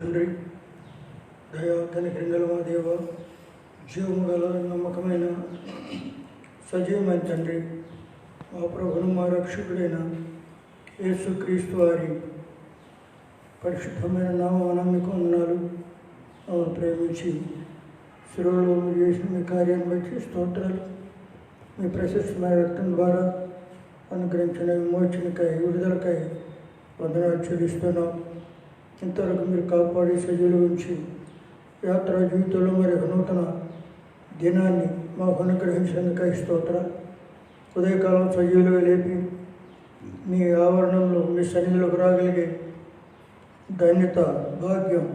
తండ్రి, దయా కనికరింగల మా దేవ, జీవము గల నమ్మకమైన సజీవమైన తండ్రి, మా ప్రభును మా రక్షకుడైన యేసుక్రీస్తు వారి పరిశుద్ధమైన నామమున మీకు వందనాలు. ప్రేమించి శిలువలో మీరు చేసిన మీ కార్యాన్ని బట్టి స్తోత్రాలు. మీ ప్రశస్తమైన రక్తం ద్వారా అనుగ్రహించిన విమోచనకై, విడుదలకై వందనాలు చెల్లిస్తున్నాం. ఇంతవరకు మీరు కాపాడి సజీవులు ఉంచి యాత్రా జీవితంలో మరి నూతన దినాన్ని మాకు అనుగ్రహించినందుకై స్తోత్రాలు. ఉదయకాలం సజీవులుగా లేపి మీ ఆవరణంలో మీ సన్నిధిలోకి రాగలిగే ధన్యత, భాగ్యం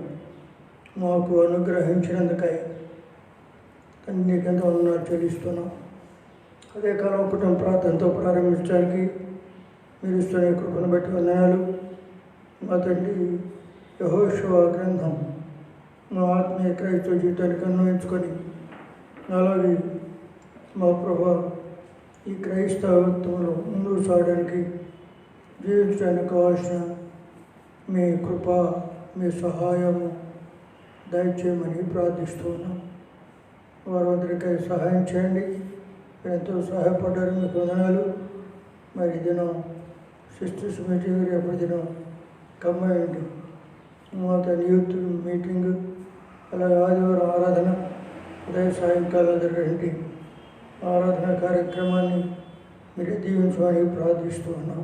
మాకు అనుగ్రహించినందుకై నీకెంత వందనాలు చెల్లిస్తున్నాం. ఉదయకాలం కుటుంబ ప్రార్థనతో ప్రారంభించడానికి మీరు ఇస్తున్న కృపను బట్టి వందనాలు. మా తండ్రి, యెహోషువ గ్రంథం మా ఆత్మీయ క్రైస్తవ జీవితానికి అన్వయించుకొని అలాగే మా ప్రభా ఈ క్రైస్తవత్వంలో ముందుకు సాగడానికి, జీవించడానికి కావాల్సిన మీ కృప, మీ సహాయము దయచేయమని ప్రార్థిస్తూ ఉన్నాం. వారందరికీ సహాయం చేయండి. ఎంతో సహాయపడ్డారు, మీకు వందనాలు. మరి దినం సిస్టర్స్ మీటింగ్, రేపటి దినం కంబైన్డ్ యూత్ మీటింగ్, అలాగే ఆదివారం ఆరాధన, ఉదయం సాయంకాలం జరిగేటువంటి ఆరాధన కార్యక్రమాన్ని మీరు దీవించమని ప్రార్థిస్తూ ఉన్నాం.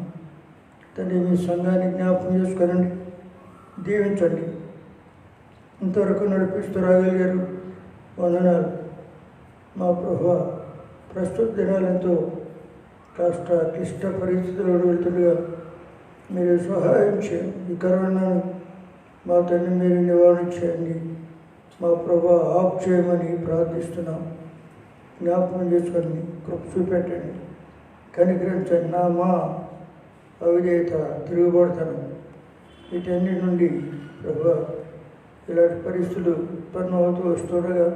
తండ్రి, మీ సంఘాన్ని జ్ఞాపకం చేసుకోనండి, దీవించండి. ఇంతవరకు నడిపిస్తూ రాగలిగారు, వందనాలు. మా ప్రభు ప్రస్తుత దినాలెంతో క్లిష్ట పరిస్థితుల్లో వెళ్తుండగా మీరు సహాయం చేయండి. ఈ కరోనాను మా తండ్రి మీరు నివారణ చేయండి. మా ప్రభా ఆఫ్ చేయమని ప్రార్థిస్తున్నాం. జ్ఞాపకం చేసుకొని కృప చూపెట్టండి, కనికరించండి. మా అవిధేయత, తిరుగుబడతనం వీటన్నిటి నుండి ప్రభా ఇలాంటి పరిస్థితులు ఉత్పన్నమవుతూ వస్తుండగా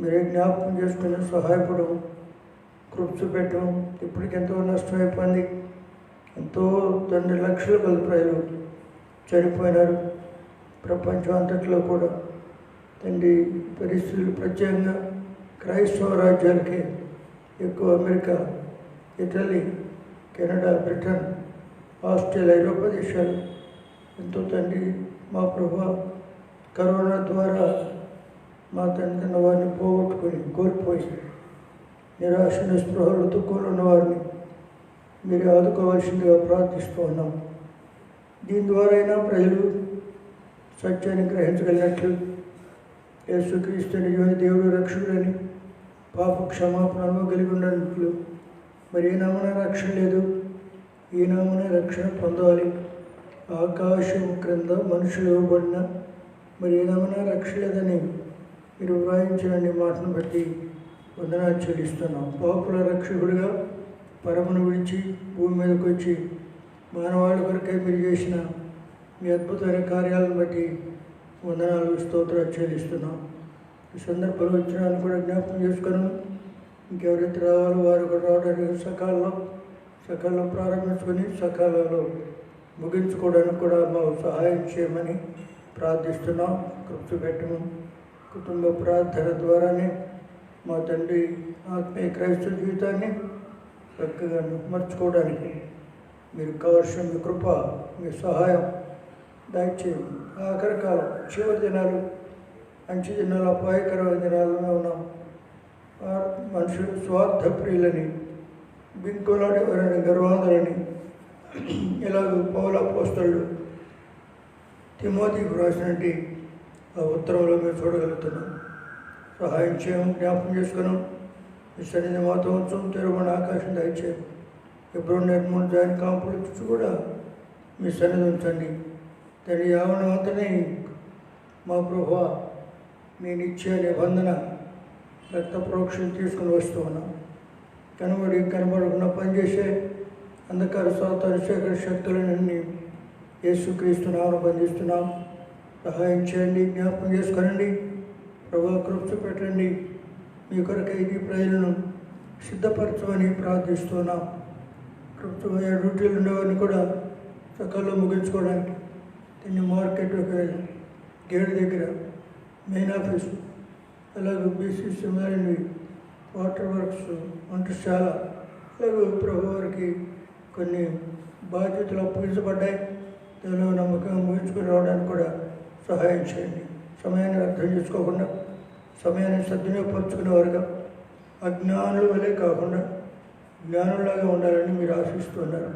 మీరే జ్ఞాపకం చేసుకుని సహాయపడము, కృప చూపెట్టడం. ఇప్పటికి ఎంతో నష్టమైపోయింది. ఎంతో తండ్రి లక్షల కొద్ది ప్రజలు చనిపోయినారు. ప్రపంచం అంతట్లో కూడా తండ్రి పరిస్థితులు ప్రత్యేకంగా క్రైస్తవ రాజ్యాలకే ఎక్కువ, America, Italy, Canada, Britain, Australia, ఐరోపా దేశాలు ఎంతో తండ్రి మా ప్రభా కరోనా ద్వారా మా తండ్రి వారిని పోగొట్టుకొని కోల్పోయి నిరాశ నిస్పృహలు దుఃఖంలో ఉన్న వారిని మీరు ఆదుకోవాల్సిందిగా ప్రార్థిస్తూ ఉన్నాం. దీని ద్వారా అయినా ప్రజలు సత్యాన్ని గ్రహించగలిగినట్లు, యేసుక్రీస్తు నిజమైన దేవుడు రక్షకుడని పాప క్షమాపణ కలిగి ఉన్నట్లు, మరి ఏ నామన రక్షణ లేదు, ఈ నామన రక్షణ పొందాలి. ఆకాశం క్రింద మనుషులు ఇవ్వబడిన మరి ఏ నామన రక్షణ లేదని మీరు వ్రాయించిన మాటను బట్టి వందనాలు చెల్లిస్తున్నాం. పాపుల రక్షకుడిగా పరమును విడిచి భూమి మీదకి వచ్చి మానవాళి కొరకై మీరు చేసిన మీ అద్భుతమైన కార్యాలను బట్టి వందనాలు, స్తోత్రాలు చెల్లిస్తున్నాం. ఈ సందర్భంలో వచ్చినాన్ని కూడా జ్ఞాపకం చేసుకున్నాం. ఇంకెవరైతే రావాలో వారు కూడా రావడానికి సకాలంలో ప్రారంభించుకొని సకాలంలో ముగించుకోవడానికి కూడా మాకు సహాయం చేయమని ప్రార్థిస్తున్నాం. కృప పెట్టము. కుటుంబ ప్రార్థన ద్వారానే మా తండ్రి ఆత్మీయ క్రైస్తవ జీవితాన్ని చక్కగా మర్చుకోవడానికి మీరు కావాల్సిన మీ కృప, మీ సహాయం దయచేయండి. ఆఖరి కాలం, చివరి దినాలు, మంచి దినాలు, అపాయకరమైన దినాల్లో ఉన్నాం. మనుషులు స్వార్థ ప్రియులని, బింకులాడేవారని, గర్వాదులని, ఇలాగ పౌల అపోస్తలుడు తిమోతికి రాసినట్టు ఆ ఉత్తరంలో మేము చూడగలుగుతున్నాం. సహాయం చేయము, జ్ఞాపకం చేసుకున్నాం. మీ సన్నిధి మాతో ఉంచం, తెరవని ఆకాశం దయచేయము. ఎప్పుడు నిర్మూలన జాయిన్ కాంపులు చుట్టూ కూడా మీ సన్నిధి ఉంచండి. దాని యావనవంతనే మా ప్రభా మీ నిత్య నిబంధన రక్త ప్రోక్షణ తీసుకుని వస్తూ ఉన్నాం. కనబడకుండా పనిచేసే అంధకార సాతాన శేఖర శక్తులన్నీ యేసుక్రీస్తునామమున బంధిస్తున్నాం. సహాయం చేయండి, జ్ఞాపకం చేసుకోనండి. ప్రభా కృప పెట్టండి. మీ కొరకు ఇది ప్రజలను సిద్ధపరచమని ప్రార్థిస్తున్నాం. కృపమైన డ్యూటీలు ఉండేవారిని కూడా సకాలంలో ముగించుకోవడానికి దీన్ని మార్కెట్లోకి గేట్ దగ్గర మెయిన్ ఆఫీసు, అలాగే బీసీ సెమినారీ, వాటర్ వర్క్స్, వంటశాల, అలాగే ప్రభు వారికి కొన్ని బాధ్యతలు అప్పగించబడ్డాయి. దానిలో నమ్మకంగా ముగించుకుని రావడానికి కూడా సహాయం చేయండి. సమయాన్ని అర్థం చేసుకోకుండా సమయాన్ని సద్వినియోగపరుచుకునేవారుగా అజ్ఞానుల వలె కాకుండా జ్ఞానులాగా ఉండాలని మీరు ఆశిస్తున్నారు.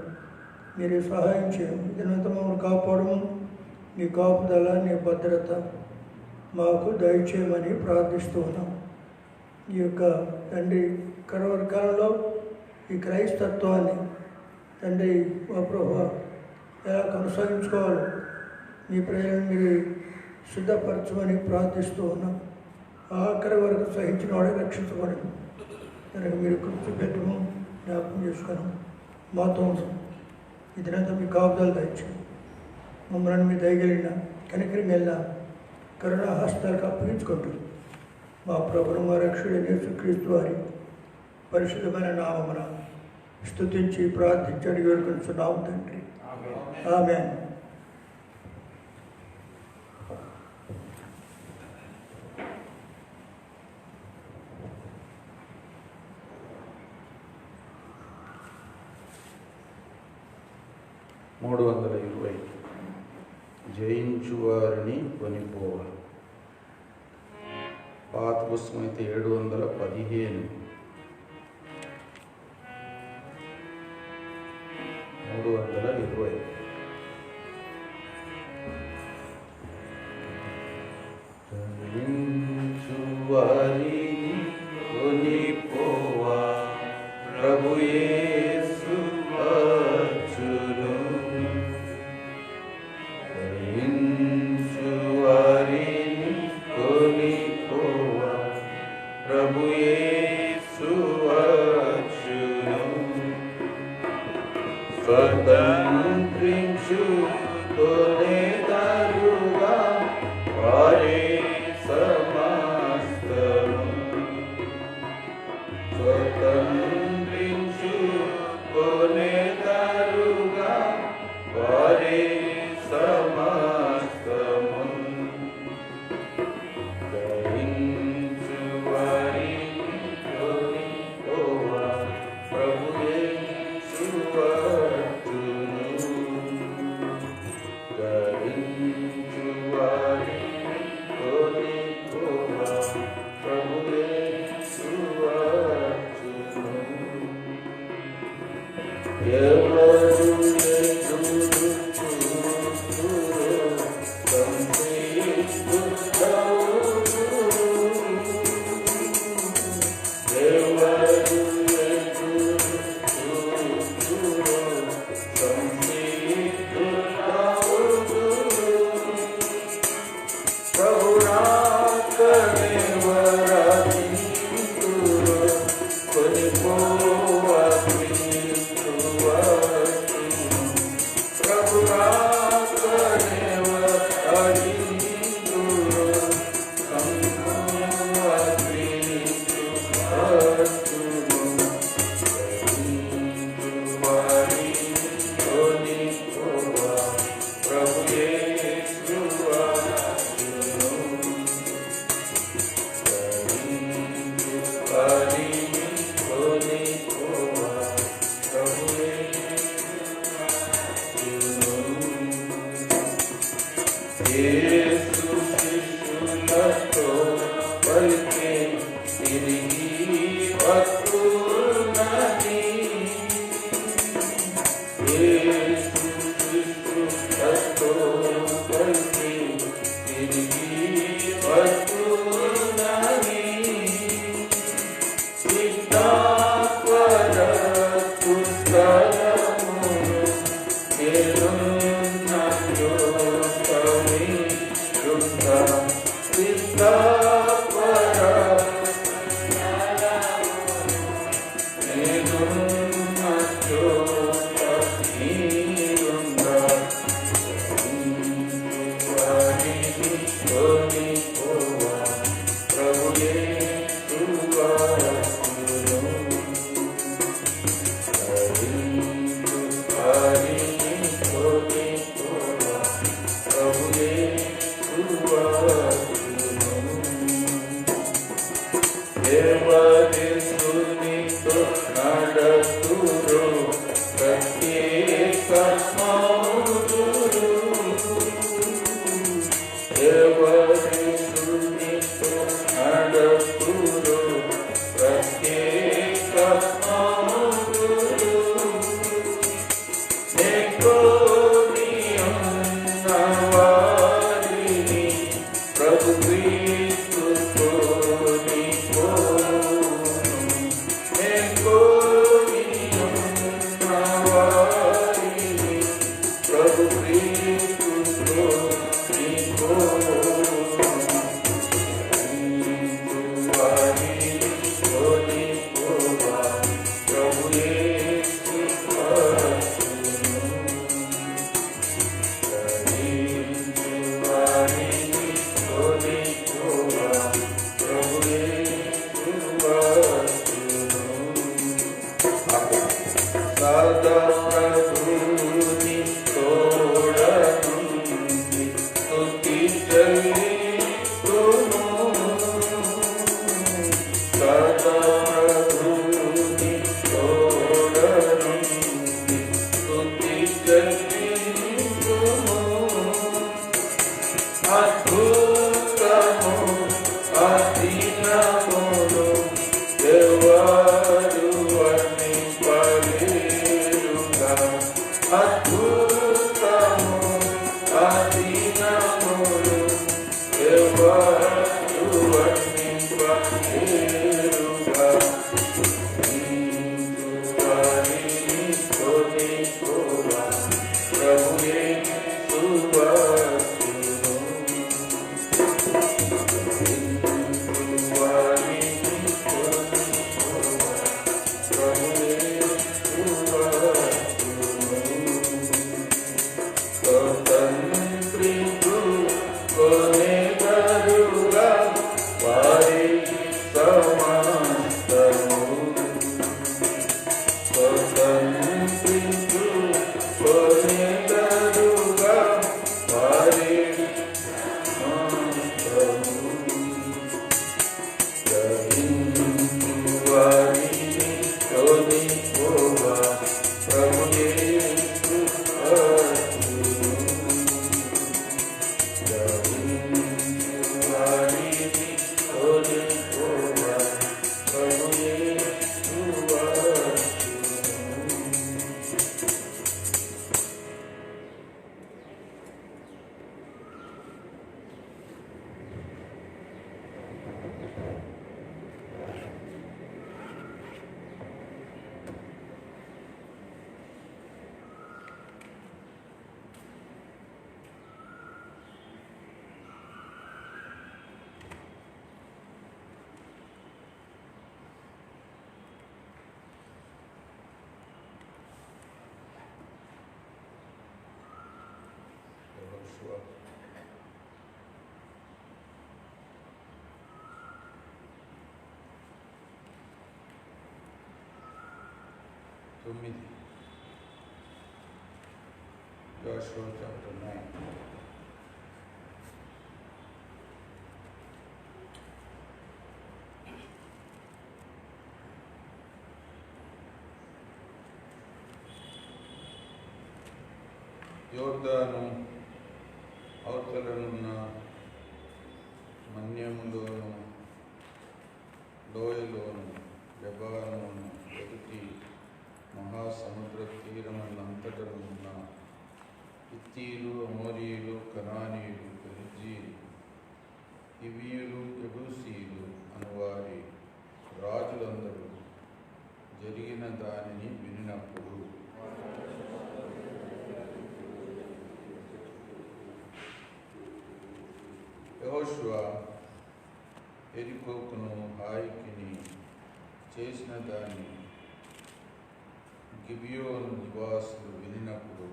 మీరు సహాయం చేయండి. దీనంతా మమ్మల్ని కాపాడము, నీ కాపుదల, నీ భద్రత మాకు దయచేయమని ప్రార్థిస్తూ ఉన్నాం. ఈ యొక్క తండ్రి కరోనా కాలంలో ఈ క్రైస్తత్వాన్ని తండ్రి మా ప్రభువా ఎలా కొనసాగించుకోవాలో మీ ప్రజలను మీరు సిద్ధపరచమని ప్రార్థిస్తూ ఉన్నాం. ఆఖరి వరకు సహించిన వాడే రక్షించబడి కనుక మీరు కృషి పెట్టము, జ్ఞాపకం చేసుకున్నాం. మాతో ఇదంతా మీ కాపుదల దయచేయండి. మమ్మల్ని మీ దయగలిగిన కనికరం వెళ్ళిన కరుణా హస్తాలకు అప్పగించుకుంటూ మా ప్రభువు మా రక్షకుడైన యేసుక్రీస్తు వారి పరిశుద్ధమైన నామమున స్తుతించి ప్రార్థించి అడిగి వేడుకొనుచున్నాము తండ్రి. ఆమేన్. జయించువారిని కొనిపోవాలి. పాత పుస్తకం అయితే 715. 320. జయించువారిని కొనిపోవా ప్రభు యేసు వచ్చును. జయించువారిని కొనిపోవా ప్రభు యేసు వచ్చును. స్వతంత్రించు కొనేదారుగా వారే సమస్తము. స్వతంత్రించు కొనేదారుగా వారే సమస్తము. జయించువారిని కొనిపోవా ప్రభు యేసు వచ్చును. జయించువారిని కొనిపోవా ప్రభు యేసు వచ్చును. ఎవరు ఎదురు చూస్తురో సంసిద్ధులవుదురు. ఎవరు ఎదురు చూస్తురో సంసిద్ధులవుదురు. ప్రభు రాకనే వరాచింతురో కొనిపోవా క్రీస్తు వచ్చును. ప్రభు రాకనే వరాచింతురో కొనిపోవా క్రీస్తు వచ్చును. జయించువారిని కొనిపోవా ప్రభు యేసు వచ్చును. జయించువారిని కొనిపోవా ప్రభు యేసు వచ్చును. యేసు శిష్యులతో పలికే తిరిగి వస్తున్నది. యేసు శిష్యులతో పలికే తిరిగి వస్తున్నది. సిద్ధాత్వరస్తు స్థలమును నేనున్న యోగమిశుద్ధ. సిద్ధాత్వరస్తు నేనున్న యోగమిశుద్ధ. జయించువారిని కొనిపోవా ప్రభు యేసు వచ్చును. జయించువారిని కొనిపోవా ప్రభు యేసు ఎవరిసునితో నడతురో ప్రత్యేక మౌదురు ఎవరిసునితో నడతురో ప్రత్యేక మౌదురు నెకోని అన్నవారిని ప్రభు Joshua chapter 9. యోర్దాను అవతలనున్న మన్యములోను లోయలోను లెబానోను ఎదుటి మహాసముద్ర తీరములంతటను ఉన్న హిత్తీయులు, అమోరీయులు, కనానీయులు, పెరిజీయులు, హివ్వీయులు, యెబూసీయులు అనువారి రాజులందరూ జరిగిన దానిని వినినప్పుడు యెహోషువ యెరికోకును హాయికిని చేసిన దాన్ని గిబియోను నివాసులు వినినప్పుడు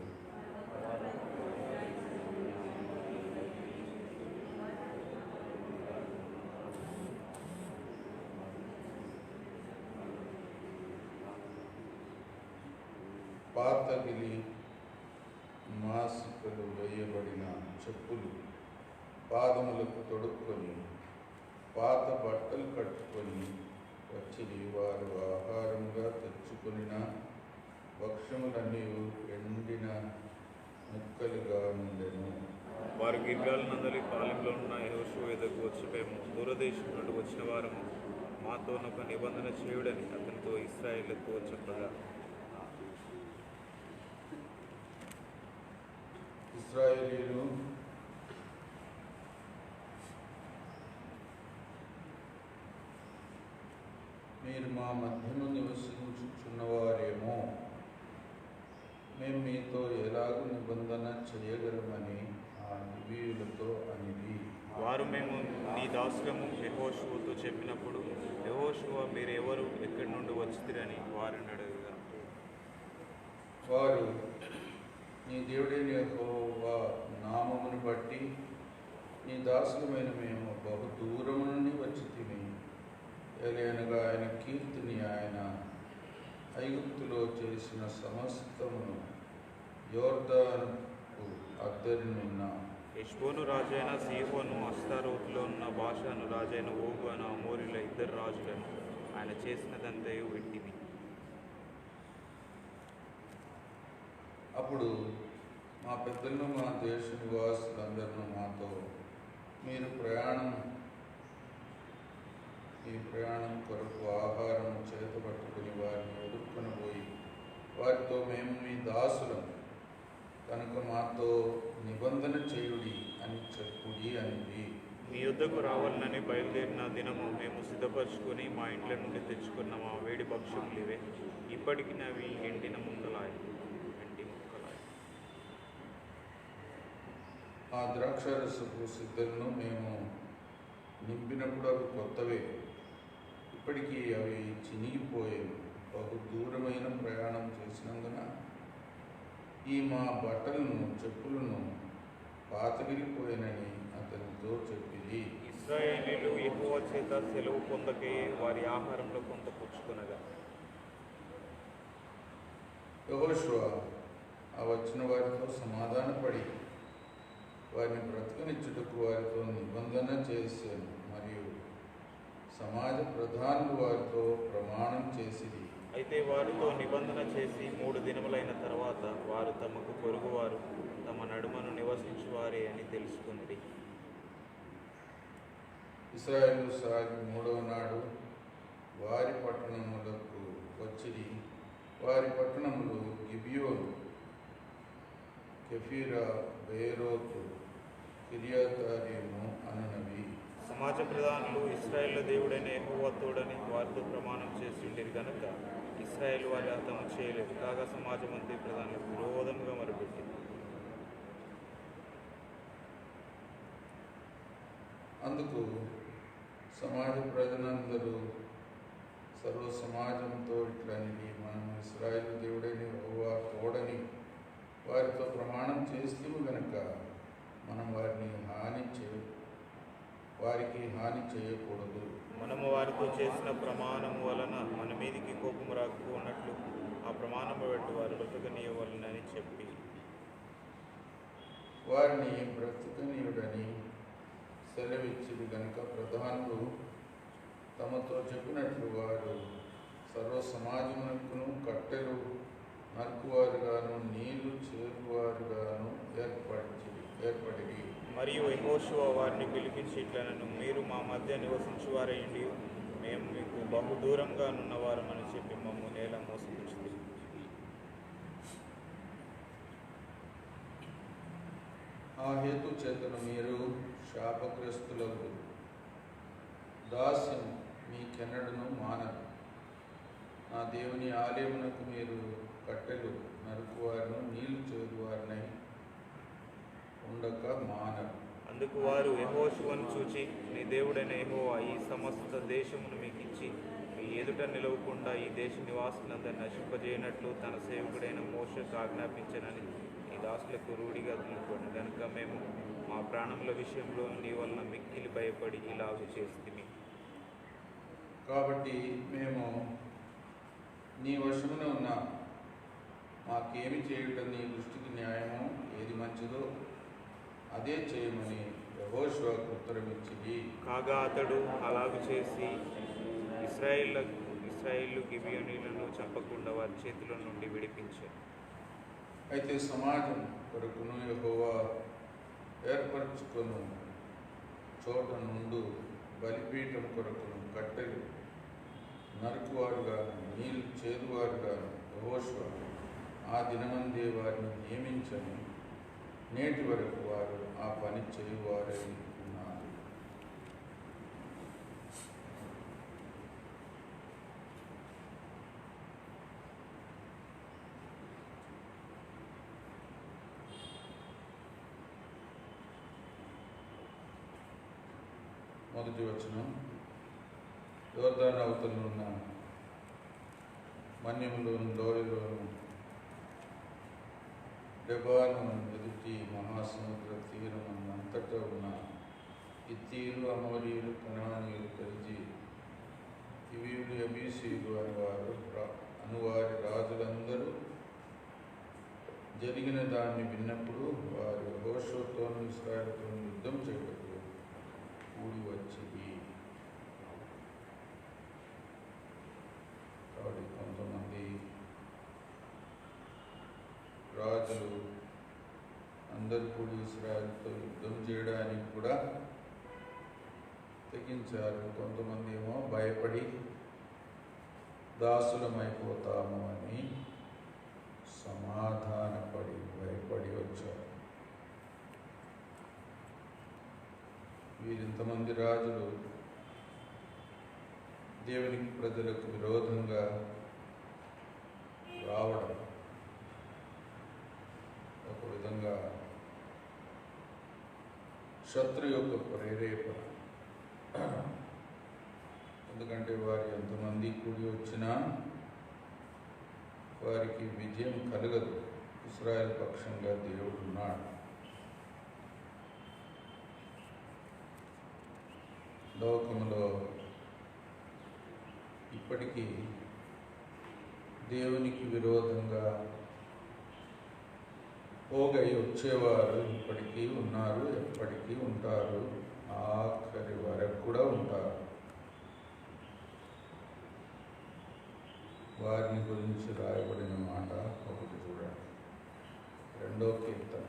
పాతగిలి మాసికలు వేయబడిన చెప్పులు పాదములకు తొడుక్కొని పాత బట్టలు కట్టుకొని వచ్చి వారు ఆహారంగా తెచ్చుకొనిన భక్ష్యములన్నీ ఎండిన ముక్కలుగా ఉండెను. వారు గిల్గాల్ నందలి పాలెంలో ఉన్న యెహోషువ ఎదుకు వచ్చి, మేము దూరదేశం నుండి వచ్చిన వారము, మాతో ఒక నిబంధన చేయుడని అతనితో ఇశ్రాయేలుతో చెప్పగా, ఇశ్రాయేలీయులు మీరు మా మధ్యను నివసించుచున్నవారేమో, మేము మీతో ఎలాగూ నిబంధన చేయగలమని ఆ లివీయులతో అనిది. వారు, మేము నీ దాసులము యెహోషువతో చెప్పినప్పుడు, యెహోషువ మీరెవరు, ఎక్కడి నుండి వచ్చితిరని వారిని అడగగా, వారు, నీ దేవుడైన యెహోవా నామమును బట్టి నీ దాసులమైన మేము బహు దూరము నుండి వచ్చితిమి. ఏలయనగా ఆయన కీర్తిని, ఆయన ఐగుప్తులో చేసిన సమస్తమును యోర్దానుకు అద్దరినున్న హెష్బోను రాజైన సీహోను, అష్తారోతులో ఉన్న బాషాను రాజైన ఓగు అను అమోరీల ఇద్దరు రాజులను ఆయన చేసినదంతయు వింటిమి. అప్పుడు మా పెద్దలను, మా దేశ నివాసులందరూ మాతో, మీరు ఈ ప్రయాణం కొరకు ఆహారం చేతపట్టుకుని వారిని ఎదుర్కొని పోయి వారితో, మేము మీ దాసులం కనుక మాతో నిబంధన చేయుడి అని చెప్పుడి అనిది. మీ యుద్ధకు రావాలని బయలుదేరిన దినము మేము సిద్ధపరచుకొని మా ఇంట్ల నుండి తెచ్చుకున్న మా వేడి భక్ష్యములివే. ఇప్పటికి అవి ఎండిన ముక్కలాయి. ఆ ద్రాక్షారసపు సిద్ధలను మేము నింపినప్పుడు అవి కొత్తవే, ఇప్పటికీ అవి చినిగిపోయేవి. బహు దూరమైన ప్రయాణం చేసినందున ఈ మా బట్టలను, చెప్పులను పాతగిలిపోయినని అతనితో చెప్పింది. ఇశ్రాయేలీయులు యెహోవా చేత సెలవు పొందకే వారి ఆహారంలో కొంత పుచ్చుకొనగా, యెహోషువ ఆ వచ్చిన వారితో సమాధానపడి వారిని బ్రతకనిచ్చుటకు వారితో నిబంధన చేశాను. మరియు సమాజ ప్రధానులు వారితో ప్రమాణం చేసిరి. అయితే వారితో నిబంధన చేసి 3 దినములైన తర్వాత వారు తమకు పొరుగువారు, తమ నడుమను నివసించువారే అని తెలుసుకున్నది. ఇశ్రాయేలు సాగి 3వ నాడు వారి పట్టణములకు వచ్చిరి. వారి పట్టణములు గిబియోను, కెఫీరా, బేరోతు, కిర్యతారీము అనునవి. సమాజ ప్రధానులు ఇశ్రాయేళ్ల దేవుడైన యెహోవా తోడని వారితో ప్రమాణం చేసి ఉండేది కనుక ఇశ్రాయేల్ వారి హతము చేయలేదు. కాగా సమాజమంతా ప్రధానులకు విరోధంగా మొరపెట్టింది. అందుకు సమాజ ప్రజలందరూ సర్వ సమాజంతో ఇట్లనిది, మనం ఇశ్రాయేలు దేవుడైన యెహోవా తోడని వారితో ప్రమాణం చేస్తూ గనక మనం వారికి హాని చేయకూడదు. మనము వారితో చేసిన ప్రమాణము వలన మన మీదికి కోపము రాకపోనట్లు ఆ ప్రమాణము బట్టి వారు బ్రతకనీయవలనని చెప్పి, వారిని బ్రతకనీయుడని సెలవిచ్చిది గనుక ప్రధానులు తమతో చెప్పినట్లు వారు సర్వ సమాజమునకును కట్టెలు నరుకువారుగాను నీళ్లు చేరువారుగాను ఏర్పడి. మరియు యెహోషువ వారిని పిలిపించి ఇట్లనను, మీరు మా మధ్య నివసించువారయ్యండి, మేము మీకు బహు దూరంగా నున్నవారమని చెప్పి మమ్ము నేల మోసపుచ్చింది. ఆ హేతు చేతను మీరు శాపగ్రస్తులకు దాస్యం మీకెన్నడను మానరు. నా దేవుని ఆలయమునకు మీరు కట్టెలు నరుకువారును నీళ్లు చేరువారినై ఉండక మానరు. అందుకు వారు యెహోషువను చూచి, నీ దేవుడైన యెహోవా ఈ సమస్త దేశమును మీకు ఇచ్చి మీ ఎదుట నిలవకుండా ఈ దేశ నివాసులందరినీ నశింపజేయనట్లు తన సేవకుడైన మోషేకు ఆజ్ఞాపించనని ఈ దాసులకు రూఢిగా తెలుపుకోండి. కనుక మేము మా ప్రాణముల విషయంలో నీ వలన మిక్కిలి భయపడి ఇలాగూ చేస్తుంది. కాబట్టి మేము నీ వశమున ఉన్నాం. మాకేమి చేయుట నీ దృష్టికి న్యాయమో, ఏది మంచిదో అదే చేయమని యెహోషువకు ఉత్తరమిచ్చి, కాగా అతడు అలాగు చేసి ఇశ్రాయేలు గిబియోనీయులను చంపకుండా వారి చేతిలో నుండి విడిపించారు. అయితే సమాజం కొరకును యెహోవా ఏర్పరచుకొను చోట నుండు బలిపీఠం కొరకును కట్టెలు నరుకువారుగాను నీళ్ళు చేదువారుగాను యెహోషువ ఆ దినమందే వారిని నియమించని నేటి వరకు వారు ఆ పని చేయువారే ఉన్నారు. మొదటి వచనం, యోర్దాను అవతల ఉన్న మన్యంలోను లోయలోను లెబానోను ఎదుటి మహాసముద్ర తీరమంతటా ఉన్న హిత్తీయులు, అమోరీయులు, కనానీయులు, పెరిజీ, హివ్వీయులు, యబూసీయులు అనువారి రాజులందరూ జరిగిన దాన్ని విన్నప్పుడు వారు యెహోషువతోనూ ఇశ్రాయేలుతోనూ యుద్ధం చేయటకు కూడి వచ్చింది. కాబట్టి కొంతమంది రాజులు అందరూ కూడి ఇశ్రాయేలుతో యుద్ధం చేయడానికి కూడా తెగించారు. కొంతమంది ఏమో భయపడి దాసులమైపోతాము అని సమాధానపడి భయపడి వచ్చారు. వీరింతమంది రాజులు దేవునికి ప్రజలకు విరోధంగా రావడం ఒక విధంగా శత్రు యొక్క ప్రేరేపణ. ఎందుకంటే వారు ఎంతమంది కూడి వచ్చినా వారికి విజయం కలగదు. ఇశ్రాయేలు పక్షంగా దేవుడు ఉన్నాడు. లోకంలో ఇప్పటికీ దేవునికి విరోధంగా పోగై వచ్చేవారు ఇప్పటికీ ఉన్నారు, ఎప్పటికీ ఉంటారు, ఆఖరి వరకు కూడా ఉంటారు. వారిని గురించి రాయబడిన మాట ఒకటి చూడండి. 2వ కీర్తన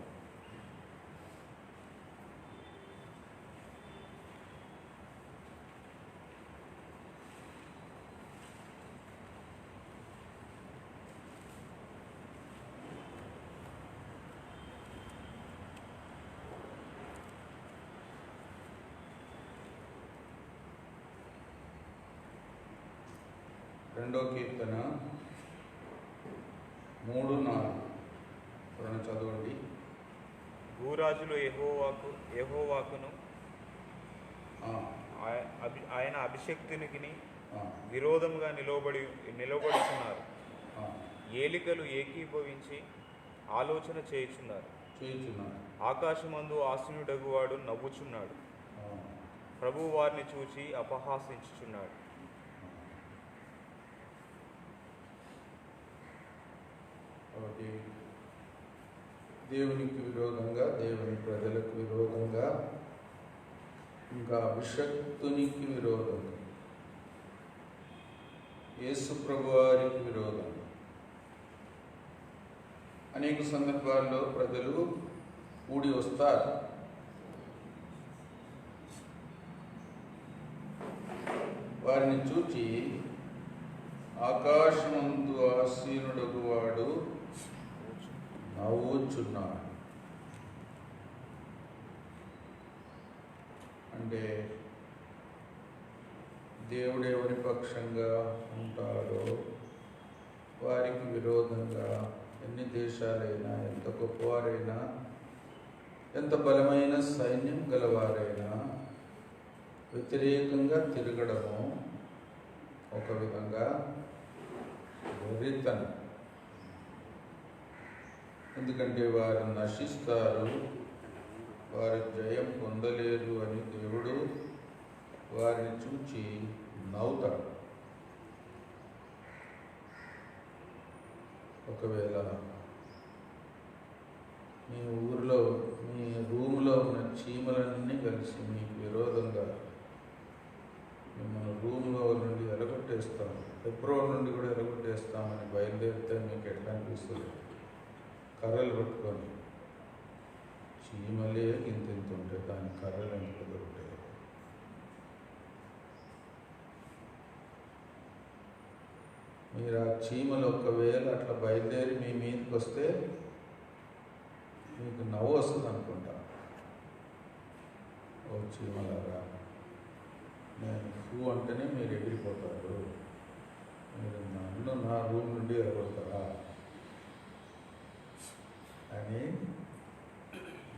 2వ కీర్తన 3-4 చదవండి. భూరాజులు యెహోవాకును ఆయన అభిషక్తునికి విరోధంగా నిలబడుచున్నారు. ఏలికలు ఏకీభవించి ఆలోచన చేయుచున్నారు. ఆకాశమందు ఆసీనుడగువాడు నవ్వుచున్నాడు. ప్రభువు వారిని చూచి అపహాసించుచున్నాడు. కాబట్టి దేవునికి విరోధంగా, దేవుని ప్రజలకు విరోధంగా, ఇంకా అభిషక్తునికి విరోధంగా, యేసు ప్రభువారికి విరోధంగా అనేక సందర్భాల్లో ప్రజలు కూడి వస్తారు. వారిని చూచి ఆకాశమందు ఆసీనుడగువాడు నవ్వుచున్నాడు. అంటే దేవుడు ఎవరి పక్షంగా ఉంటాడో వారికి విరోధంగా ఎన్ని దేశాలైనా, ఎంత గొప్పవారైనా, ఎంత బలమైన సైన్యం గలవారైనా వ్యతిరేకంగా తిరగడము ఒక విధంగా వెర్రితనం. ఎందుకంటే వారు నశిస్తారు, వారు జయం పొందలేరు అని దేవుడు వారిని చూచి నవ్వుతాడు. ఒకవేళ మీ ఊరిలో మీ రూమ్లో ఉన్న చీమలన్నీ కలిసి మీకు విరోధంగా మిమ్మల్ని రూమ్లో నుండి ఎలగొట్టేస్తాం, ఫిబ్రవరి నుండి కూడా ఎలగొట్టేస్తామని బయలుదేరితే మీకు ఎట్లా అనిపిస్తుంది? కర్రలు పట్టుకొని చీమలే ఇంత ఉంటాయి, దాని కర్రలు ఎందుకు దొరుకుతాయి? మీరు ఆ చీమలు ఒకవేళ అట్లా బయలుదేరి మీ మీదకి వస్తే మీకు నవ్వు వస్తుంది అనుకుంటా. ఓ చీమలాగా నేను అంటేనే మీరు ఎగిరిపోతారు, మీరు నన్ను నా రూమ్ నుండి ఎగరగొడతారా అని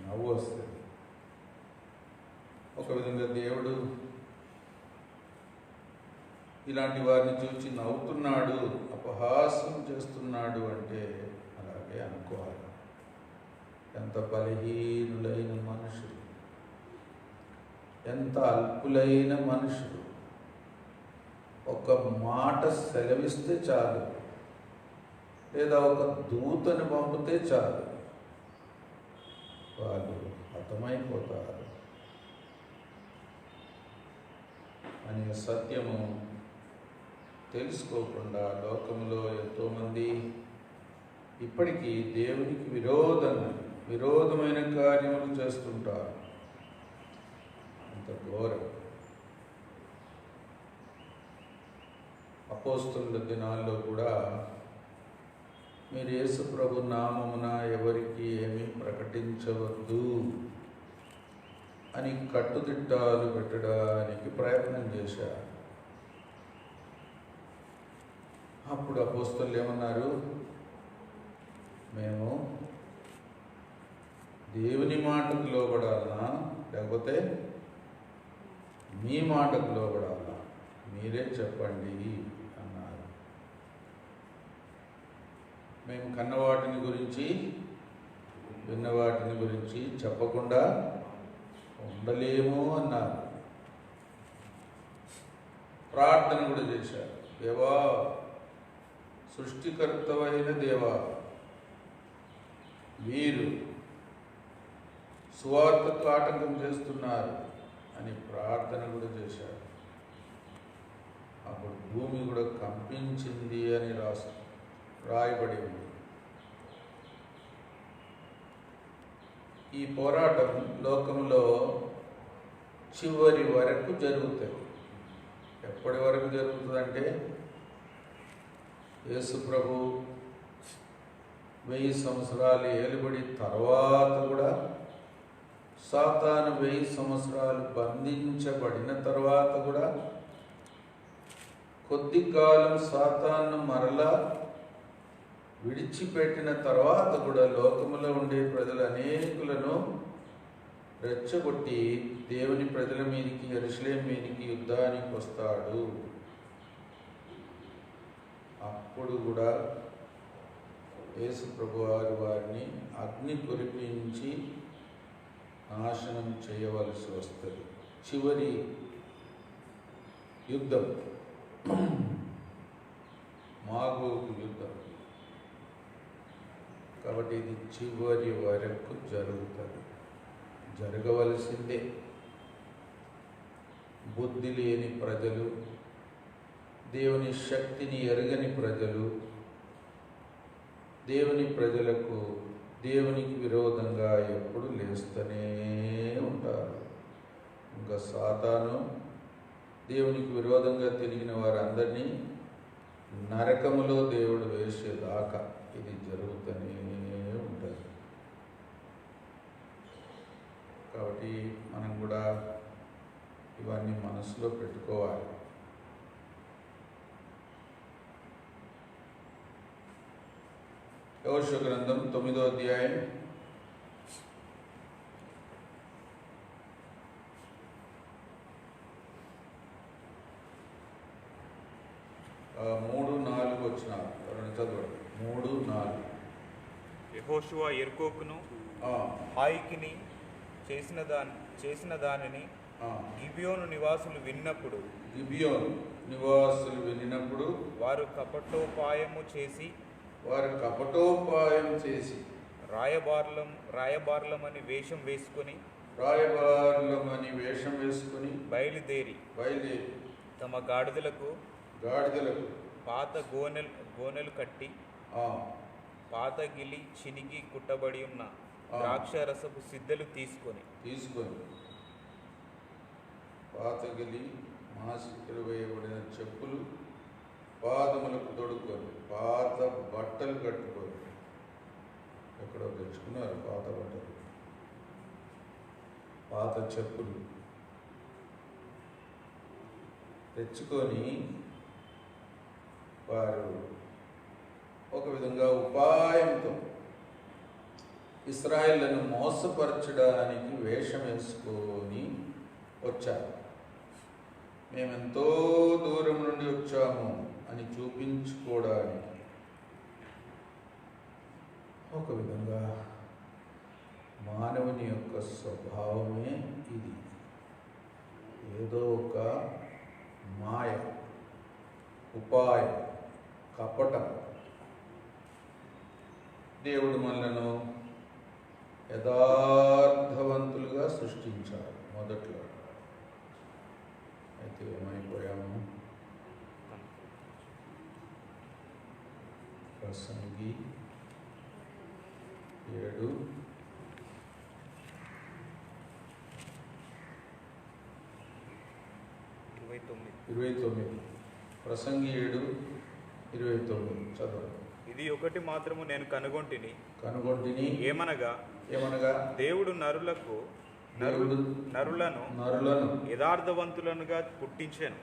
నవ్వు వస్తుంది. ఒక విధంగా దేవుడు ఇలాంటి వారిని చూసి నవ్వుతున్నాడు, అపహాస్యం చేస్తున్నాడు అంటే అలాగే అనుకోవాలి. ఎంత బలహీనులైన మనుషులు, ఎంత అల్పులైన మనుషులు, ఒక మాట సెలవిస్తే చాలు, లేదా ఒక దూతను పంపితే చాలు, వాళ్ళు హతమైపోతారు అనే సత్యము తెలుసుకోకుండా లోకంలో ఎంతోమంది ఇప్పటికీ దేవునికి విరోధమైన కార్యములు చేస్తుంటారు. అంత ఘోరం. అపోస్తలుల దినాల్లో కూడా మీరు యేసు ప్రభు నామమున ఎవరికి ఏమీ ప్రకటించవద్దు అని కట్టుదిట్టాలు పెట్టడానికి ప్రయత్నం చేశారు. అప్పుడు అపోస్తలులు ఏమన్నారు? మేము దేవుని మాటకు లోబడాలనా లేకపోతే మీ మాటకు లోబడాలనా? మీరే చెప్పండి అన్నారు. మేము కన్నవాటిని గురించి విన్నవాటిని గురించి చెప్పకుండా ఉండలేము అన్నారు. ప్రార్థన కూడా చేశారు. దేవా, సృష్టికర్తవైన దేవా, వీరు సువార్తకు ఆటంకం చేస్తున్నారు అని ప్రార్థన కూడా చేశారు. అప్పుడు భూమి కూడా కంపించింది అని రాయబడి ఉంది. ఈ పోరాటం లోకంలో చివరి వరకు జరుగుతుంది. ఎప్పటి వరకు జరుగుతుందంటే యేసు ప్రభు 1000 సంవత్సరాలు ఏలుబడి తర్వాత కూడా, సాతాను 1000 సంవత్సరాలు బంధించబడిన తర్వాత కూడా, కొద్ది కాలం సాతాను మరలా విడిచిపెట్టిన తర్వాత కూడా లోకములో ఉండే ప్రజలు అనేకులను రెచ్చగొట్టి దేవుని ప్రజల మీదకి, యెరూషలేము మీదకి యుద్ధానికి వస్తాడు. అప్పుడు కూడా యేసు ప్రభువారు వారిని అగ్ని కురిపించి నాశనం చేయవలసి వస్తుంది. చివరి యుద్ధం, మాగోగు యుద్ధం. కాబట్టి ఇది చివరి వరకు జరుగుతుంది, జరగవలసిందే. బుద్ధి లేని ప్రజలు, దేవుని శక్తిని ఎరగని ప్రజలు, దేవుని ప్రజలకు దేవునికి విరోధంగా ఎప్పుడు లేస్తూనే ఉంటారు. ఇంకా సాతాను దేవునికి విరోధంగా తిరిగిన వారందరినీ నరకములో దేవుడు వేసేదాకా ఇది జరుగుతూనే ఉంటుంది. కాబట్టి మనం కూడా ఇవన్నీ మనసులో పెట్టుకోవాలి. యెహోషువ గ్రంథం 9వ అధ్యాయం 3-4 వచనాలు చదవండి. 3-4. యెహోషువ యెరికోకును హాయికిని చేసిన దానిని గిబియోను నివాసులు విన్నప్పుడు వారు కపటోపాయం చేసి రాయబారులమని వేషం వేసుకొని రాయబారులమని వేషం వేసుకుని బయలుదేరి తమ గాడిదలకు పాత గోనెలు కట్టి ఆ, పాతగిలి చినిగి కుట్టబడి ఉన్న ద్రాక్షరసపు సిద్ధలు తీసుకొని పాతగిలి మాసికలు వేయబడిన చెప్పులు పాదములకు తొడుక్కొని పాత బట్టలు కట్టుకొని, ఎక్కడో తెచ్చుకున్నారు పాత బట్టలు, పాత చెప్పులు తెచ్చుకొని వారు ఒక విధంగా ఉపాయంతో ఇశ్రాయేలును మోసపరచడానికి వేషం వేసుకొని వచ్చారు. మేమెంతో దూరం నుండి వచ్చాము అని చూపించుకోవడానికి ఒక విధంగా మానవుని యొక్క స్వభావమే ఇది. ఏదో ఒక మాయ, ఉపాయం, కపటం. దేవుడు మనలను యథార్థవంతులుగా సృష్టించాడు మొదట్లో. అయితే ఏమైపోయాము? ప్రసంగి 7 29. ప్రసంగి 7:29 చదవండి. ఇది ఒకటి మాత్రము నేను కనుగొంటిని ఏమనగా దేవుడు నరులను యథార్థవంతులనుగా పుట్టించెను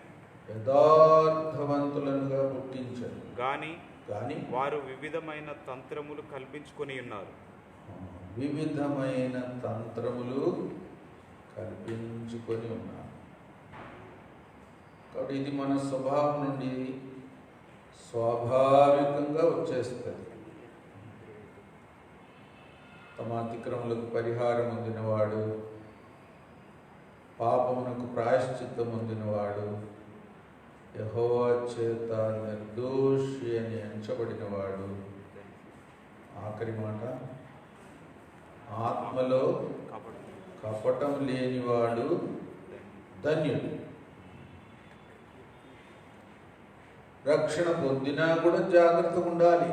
గాని వారు వివిధమైన తంత్రములు కల్పించుకొని ఉన్నారు. కాబట్టి ఇది మన స్వభావం నుండి స్వాభావికంగా వచ్చేస్తుంది. తమ అతిక్రమలకు పరిహారం పొందినవాడు, పాపమునకు ప్రాయశ్చిత్తం పొందినవాడు, యెహోవా చేత నిర్దోషి అని ఎంచబడినవాడు. ఆఖరి మాట, ఆత్మలో కపటం లేనివాడు ధన్యుడు. రక్షణ పొందినా కూడా జాగ్రత్తగా ఉండాలి.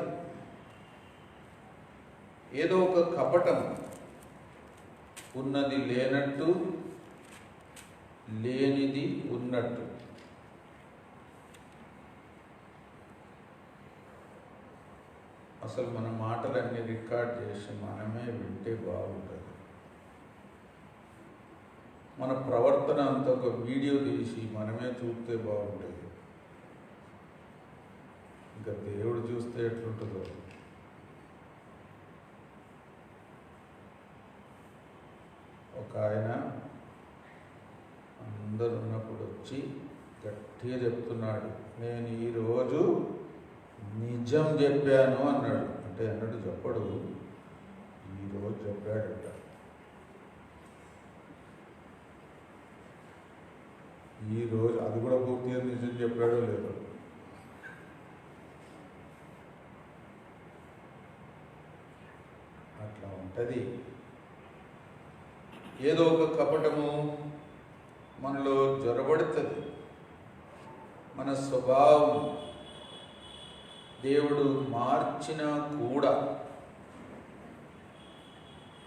ఏదో ఒక కపటం, ఉన్నది లేనట్టు, లేనిది ఉన్నట్టు. అసలు మన మాటలన్నీ రికార్డ్ చేసి మనమే వింటే బాగుంటుంది. మన ప్రవర్తన అంతా ఒక వీడియో తీసి మనమే చూస్తే బాగుంటుంది. ఇంకా దేవుడు చూస్తే ఎట్లుంటుందో. ఒక ఆయన అందరు ఉన్నప్పుడు వచ్చి గట్టిగా చెప్తున్నాడు, నేను ఈరోజు నిజం చెప్పాను అన్నాడు. అంటే అన్నట్టు చెప్పడు, ఈరోజు చెప్పాడట. ఈరోజు అది కూడా పూర్తిగా నిజం చెప్పాడో లేదో. అట్లా ఉంటుంది. ఏదో ఒక కపటము మనలో జొరబడుతుంది. మన స్వభావం దేవుడు మార్చినా కూడా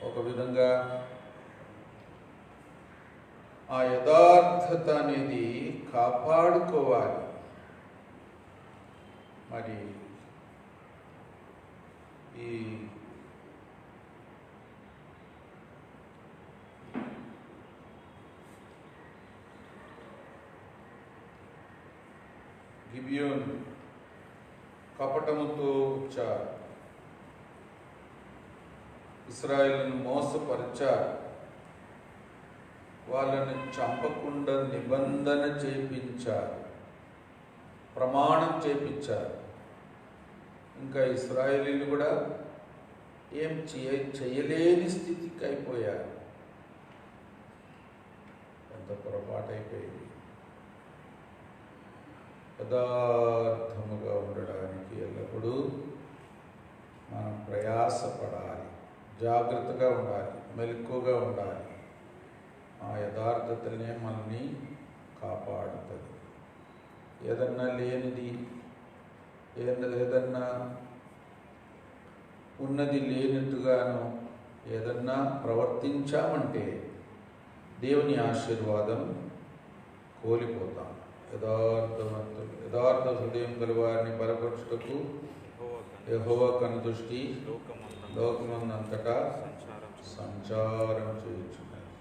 ఒక విధంగా ఆ యథార్థత అనేది కాపాడుకోవాలి. మరి ఈ గిబియోన్ కపటముతో వచ్చారు, ఇశ్రాయేలును మోసపరిచారు, వాళ్ళని చంపకుండా నిబంధన చేపించారు, ప్రమాణం చేపించారు. ఇంకా ఇశ్రాయేలీలు కూడా ఏం చేయలేని స్థితికి అయిపోయారు. ఎంత పొరపాటు అయిపోయింది. యథార్థముగా ఉండడానికి ఎల్లప్పుడూ మనం ప్రయాసపడాలి. జాగ్రత్తగా ఉండాలి, మెలకువగా ఉండాలి. ఆ యథార్థతనే మనల్ని కాపాడుతుంది. ఏదన్నా లేనిది, ఏదన్నా ఉన్నది లేనట్టుగాను ఏదన్నా ప్రవర్తించామంటే దేవుని ఆశీర్వాదం కోల్పోతాం. యథార్థ హృదయం గల వారిని బలపరచుటకు యెహోవా కనుదృష్టి లోకమందంతటా సంచారం చేయుచున్నది.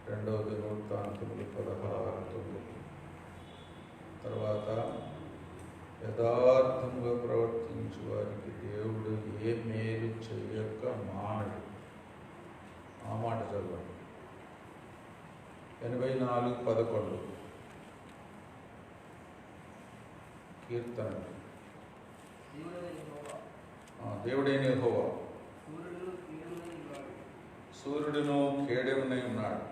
2వ దినవృత్తాంతములు 16:9. తర్వాత యథార్థంగా ప్రవర్తించు వారికి దేవుడు ఏ మేలు చేయక మానడు. ఆ మాట చదవండి. 84:11 కీర్తనలు. దేవుడైన యెహోవా సూర్యుడును కేడెమునై ఉన్నాడు.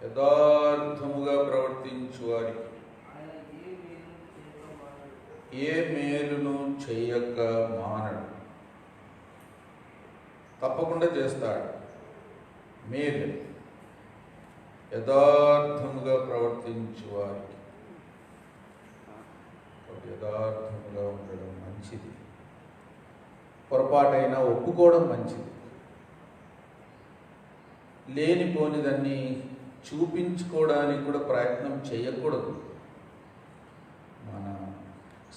యథార్థముగా ప్రవర్తించు వారికి ఏ మేలును చేయక మానడు. తప్పకుండా చేస్తాడు మేలు. యథార్థముగా ప్రవర్తించు వారికి. యథార్థముగా ఉండడం మంచిది. పొరపాటైనా ఒప్పుకోవడం మంచిది. లేనిపోనిదాన్ని చూపించుకోవడానికి కూడా ప్రయత్నం చేయకూడదు. మన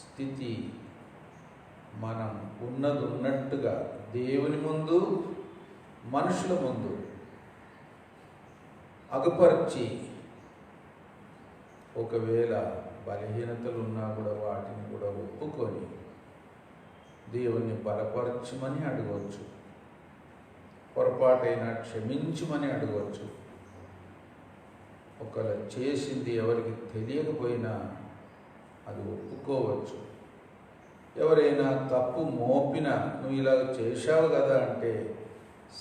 స్థితి మనం ఉన్నది ఉన్నట్టుగా దేవుని ముందు, మనుషుల ముందు అగపరిచి, ఒకవేళ బలహీనతలు ఉన్నా కూడా వాటిని కూడా ఒప్పుకొని దేవుణ్ణి బలపరచమని అడగవచ్చు. పొరపాటైనా క్షమించమని అడగవచ్చు. ఒకవేళ చేసింది ఎవరికి తెలియకపోయినా అది ఒప్పుకోవచ్చు. ఎవరైనా తప్పు మోపినా నువ్వు ఇలా చేశావు కదా అంటే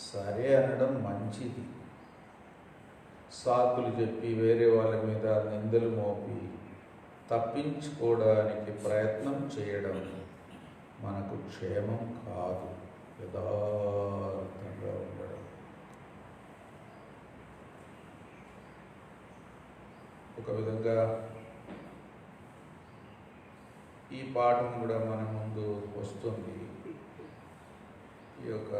సరే అనడం మంచిది. సాకులు చెప్పి వేరే వాళ్ళ మీద నిందలు మోపి తప్పించుకోవడానికి ప్రయత్నం చేయడం మనకు క్షేమం కాదు. యథార్థంగా ఉండడం. ఒక విధంగా ఈ పాఠం కూడా మన ముందు వస్తుంది. ఈ యొక్క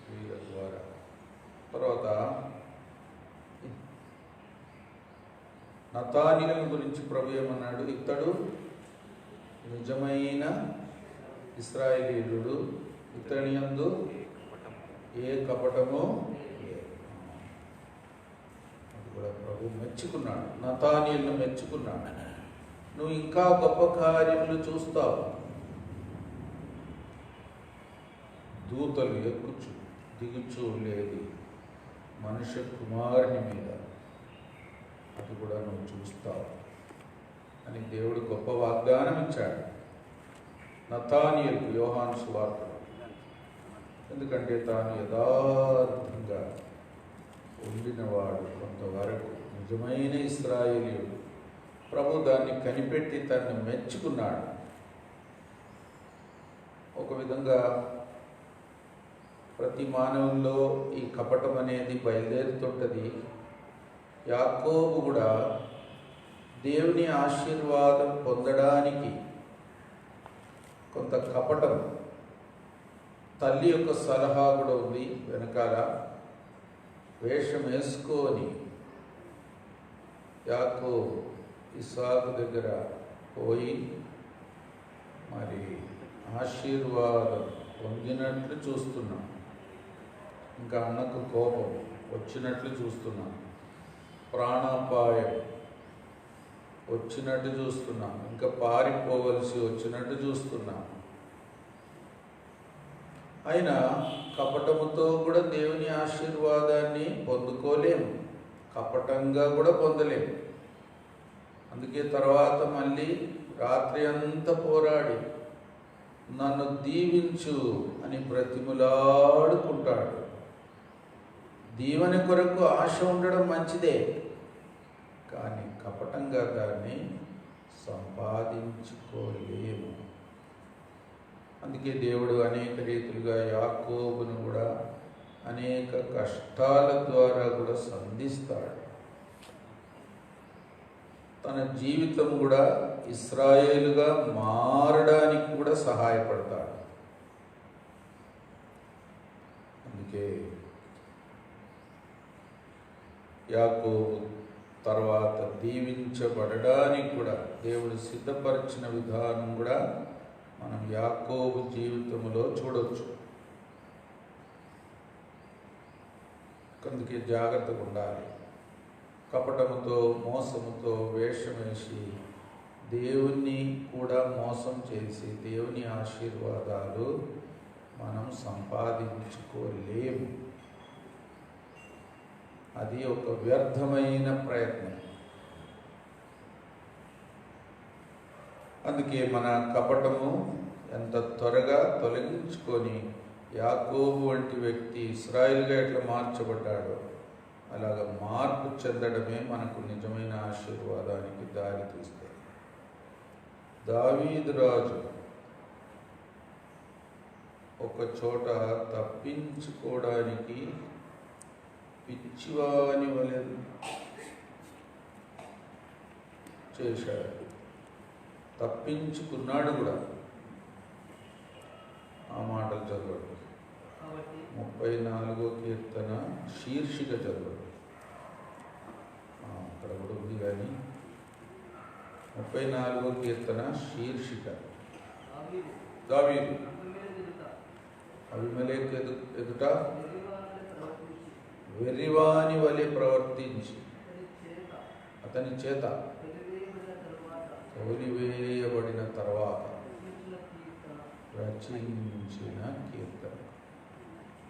వీళ్ళ ద్వారా. తర్వాత నతానీయుల గురించి ప్రభు ఏమన్నాడు? ఇతడు నిజమైన ఇశ్రాయేలీయుడు, ఇతని యందు ఏ కపటమో లేదు. అది కూడా ప్రభు మెచ్చుకున్నాడు. నతానీయులను మెచ్చుకున్నాడు. నువ్వు ఇంకా గొప్ప కార్యములు చూస్తావు. దూతలు ఎక్కుచు దిగుచు లేదు మనుష్య కుమారుని మీద, అది కూడా నువ్వు చూస్తావు అని దేవుడు గొప్ప వాగ్దానం ఇచ్చాడు నతానీయులకు యోహాను సువార్తలో. ఎందుకంటే తాను యథార్థంగా ఉండినవాడు కొంతవరకు, నిజమైన ఇశ్రాయేలీయుడు. ప్రభు దాన్ని కనిపెట్టి తనను మెచ్చుకున్నాడు. ఒక విధంగా ప్రతి మానవుల్లో ఈ కపటం అనేది బయలుదేరుతుంటుంది. యాకోబు కూడా దేవుని ఆశీర్వాదం పొందడానికి కొంత కపటం, తల్లి యొక్క సలహా కూడా ఉంది వెనకాల. వేషం వేసుకొని యాకోబు ఇస్సాకు దగ్గర పోయి మరి ఆశీర్వాదం పొందినట్లు చూస్తున్నాం. ఇంకా అన్నకు కోపం వచ్చినట్లు చూస్తున్నాం. ప్రాణాపాయం వచ్చినట్టు చూస్తున్నాం. ఇంకా పారిపోవలసి వచ్చినట్టు చూస్తున్నాం. అయినా కపటముతో కూడా దేవుని ఆశీర్వాదాన్ని పొందుకోలేము, కపటంగా కూడా పొందలేము. అందుకే తర్వాత మళ్ళీ రాత్రి అంతా పోరాడి నన్ను దీవించు అని బ్రతిములాడుకుంటాడు. దీవెన కొరకు ఆశ ఉండడం మంచిదే, కానీ కపటంగా దాన్ని సంపాదించుకోలేము. అందుకే దేవుడు అనేక రీతులుగా యాకోబును కూడా అనేక కష్టాల ద్వారా కూడా సంధిస్తాడు. తన జీవితం కూడా ఇశ్రాయేలుగా మారడానికి కూడా సహాయపడతాడు. అందుకే యాకోబు తర్వాత దీవించబడడానికి కూడా దేవుడు సిద్ధపరిచిన విధానం కూడా మనం యాకోబు జీవితంలో చూడవచ్చు. అందుకే జాగ్రత్తగా ఉండాలి. కపటముతో, మోసముతో వేషం వేసి దేవుణ్ణి కూడా మోసం చేసి దేవుని ఆశీర్వాదాలు మనం సంపాదించుకోలేము. అది ఒక వ్యర్థమైన ప్రయత్నం. అందుకే మన కపటము ఎంత త్వరగా తొలగించుకొని యాకోబు వంటి వ్యక్తి ఇశ్రాయేలుగా ఎట్లా మార్చబడ్డాడో అలాగ మార్పు చెందడమే మనకు నిజమైన ఆశీర్వాదానికి దారి తీస్తుంది. దావీదు రాజు ఒక చోట తప్పించుకోవడానికి పిచ్చివాని వలె చేశాడు. తప్పించుకున్నాడు కూడా. ఆ మాటలు చదవండి. 34వ కీర్తన శీర్షిక చదవండి. అక్కడ కూడా ఉంది కానీ 34వ కీర్తన శీర్షిక. దావీదు అబీమెలెకు ఎదుట వెర్రివాని వలె ప్రవర్తించి అతని చేత తోలివేయబడిన తర్వాత రచించిన కీర్తన.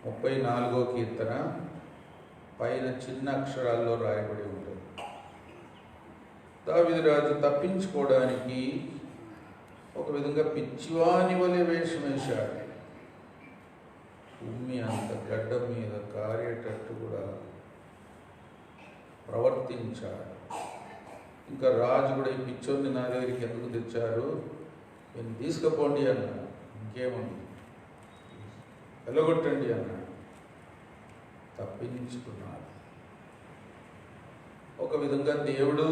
34వ కీర్తన పైన చిన్న అక్షరాల్లో రాయబడి ఉంటుంది. దావీదు రాజు తప్పించుకోవడానికి ఒక విధంగా పిచ్చివాని వలె వేషం వేశాడు. భూమి అంత గడ్డ మీద కారేటట్టు కూడా ప్రవర్తించాడు. ఇంకా రాజు కూడా ఈ పిచ్చోని నా దగ్గరికి ఎందుకు తెచ్చారు, నేను తీసుకుపోండి అన్నాడు. ఇంకేముంది, వెళ్ళగొట్టండి అన్నాడు. తప్పించుకున్నాడు. ఒక విధంగా దేవుడు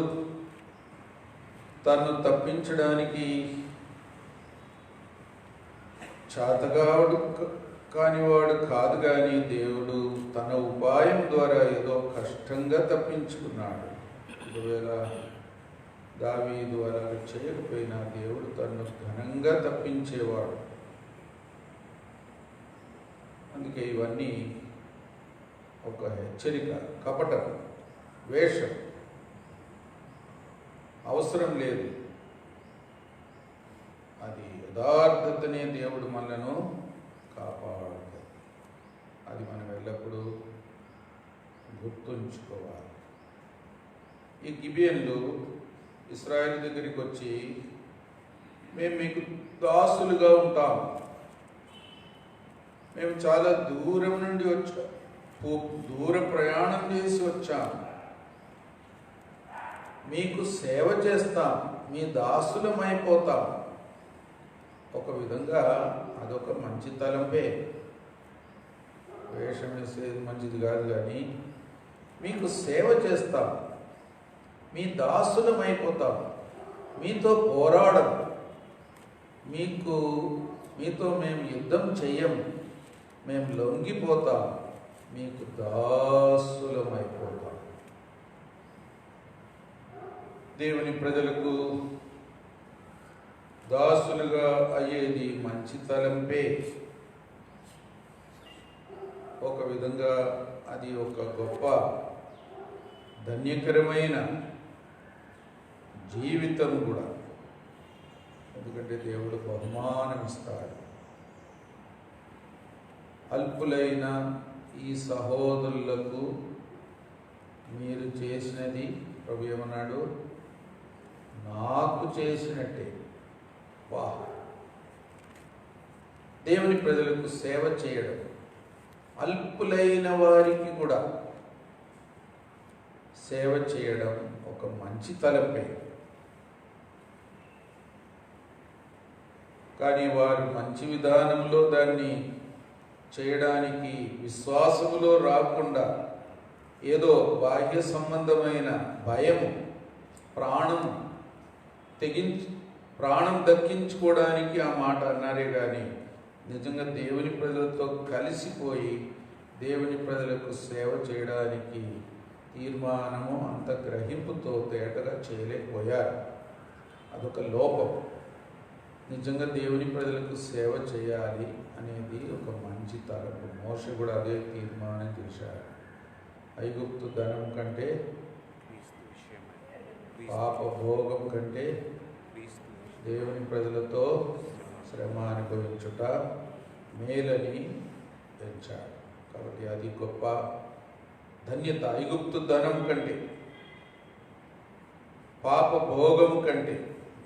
తను తప్పించడానికి చాతగాడు కానివాడు కాదు, కానీ దేవుడు తన ఉపాయం ద్వారా ఏదో కష్టంగా తప్పించుకున్నాడు. ఒకవేళ దావీదు అలా చేయకపోయినా దేవుడు తనను ఘనంగా తప్పించేవాడు. అందుకే ఇవన్నీ ఒక హెచ్చరిక. కపటం, వేషం అవసరం లేదు. అది యథార్థతనే దేవుడు మనలను కాపాడు. అది మనం ఎల్లప్పుడూ గుర్తుంచుకోవాలి. ఈ గిబియన్లు ఇశ్రాయేలు దగ్గరికి వచ్చి, మేము మీకు దాసులుగా ఉంటాం, మేము చాలా దూరం నుండి వచ్చాం, దూర ప్రయాణం చేసి వచ్చాం, మీకు సేవ చేస్తాం, మీ దాసులమైపోతాం. ఒక విధంగా అదొక మంచి తలంపే. వేషం వేసేది మంచిది కాదు, కానీ మీకు సేవ చేస్తాం, మీ దాసులమైపోతాం, మీతో పోరాడం, మీతో మేము యుద్ధం చెయ్యం, మేము లొంగిపోతాం, మీకు దాసులమైపోతాం. దేవుని ప్రజలకు దాసులుగా అయ్యేది మంచి తలంపే. ఒక విధంగా అది ఒక గొప్ప ధన్యకరమైన జీవితం కూడా. ఎందుకంటే దేవుడు బహుమానం ఇస్తాడు. అల్పులైన ఈ సహోదరులకు మీరు చేసినది, ప్రభు ఏమన్నాడు, నాకు చేసినట్టే. వా, దేవుని ప్రజలకు సేవ చేయడం, అల్పులైన వారికి కూడా సేవ చేయడం ఒక మంచి తలపే. కానీ వారు మంచి విధానంలో దాన్ని చేయడానికి విశ్వాసములో రాకుండా ఏదో బాహ్య సంబంధమైన భయము, ప్రాణం దక్కించుకోవడానికి ఆ మాట అన్నారే కానీ నిజంగా దేవుని ప్రజలతో కలిసిపోయి దేవుని ప్రజలకు సేవ చేయడానికి తీర్మానము అంత గ్రహింపుతో తేటగా చేయలేకపోయారు. అదొక లోపం. నిజంగా దేవుని ప్రజలకు సేవ చేయాలి అనేది ఒక మంచి తలపు. మోషే కూడా అదే తీర్మానం చేశారు. ఐగుప్తు ధనం కంటే, పాప భోగం కంటే దేవుని ప్రజలతో శ్రమ అనుభవించుట మేలని ఎంచాడు. కాబట్టి అది గొప్ప ధన్యత. ఐగుప్తు ధనం కంటే, పాప భోగం కంటే,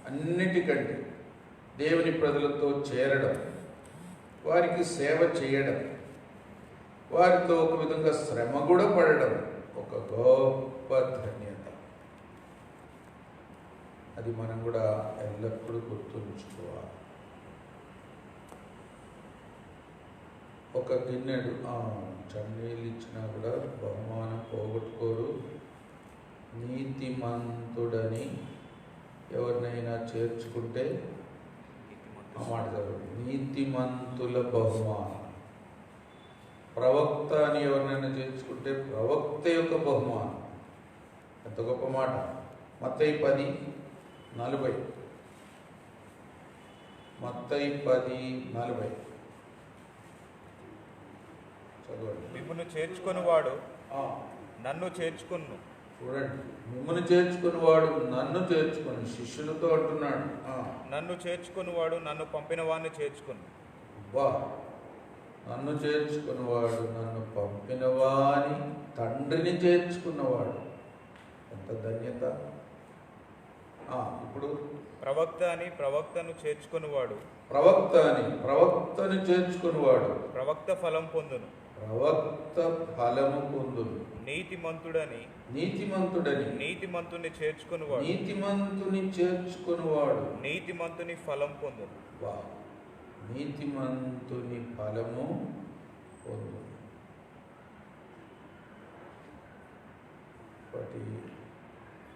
అన్నిటికంటే దేవుని ప్రజలతో చేరడం, వారికి సేవ చేయడం, వారితో ఒక విధంగా శ్రమ కూడా పడడం ఒక గొప్ప ధన్యత. అది మనం కూడా ఎల్లప్పుడూ గుర్తుంచుకోవాలి. ఒక గిన్నెడు చన్నీళ్ళు ఇచ్చినా కూడా బహుమానం పోగొట్టుకోరు. నీతిమంతుడని ఎవరినైనా చేర్చుకుంటే ఆ మాట చదవండి, నీతిమంతుల బహుమానం. ప్రవక్త అని ఎవరినైనా చేర్చుకుంటే ప్రవక్త యొక్క బహుమానం. ఎంత గొప్ప మాట. మత్తయి 10:40. మత్తయి 10:40 చదవండి. మిమ్మును చేర్చుకొనివాడు నన్ను చేర్చుకొను. చూడండి, మిమ్మల్ని చేర్చుకునివాడు నన్ను చేర్చుకుని, శిష్యులతో అంటున్నాడు. నన్ను చేర్చుకునివాడు నన్ను పంపిన వాడిని చేర్చుకుని. బా, నన్ను చేర్చుకున్నవాడు నన్ను పంపిన వాని తండ్రిని చేర్చుకున్నవాడు. ఎంత ధన్యత. ఇప్పుడు ప్రవక్త అని ప్రవక్తను చేర్చుకునివాడు, ప్రవక్తను చేర్చుకునివాడు ప్రవక్త ఫలం పొందును. ప్రవక్త ఫలము పొందును. నీతిమంతుడని నీతిమంతుని చేర్చుకునివాడు, నీతిమంతుని చేర్చుకునివాడు నీతిమంతుని ఫలం పొందును. వా, నీతిమంతుని ఫలము పొందును. ఒకటి,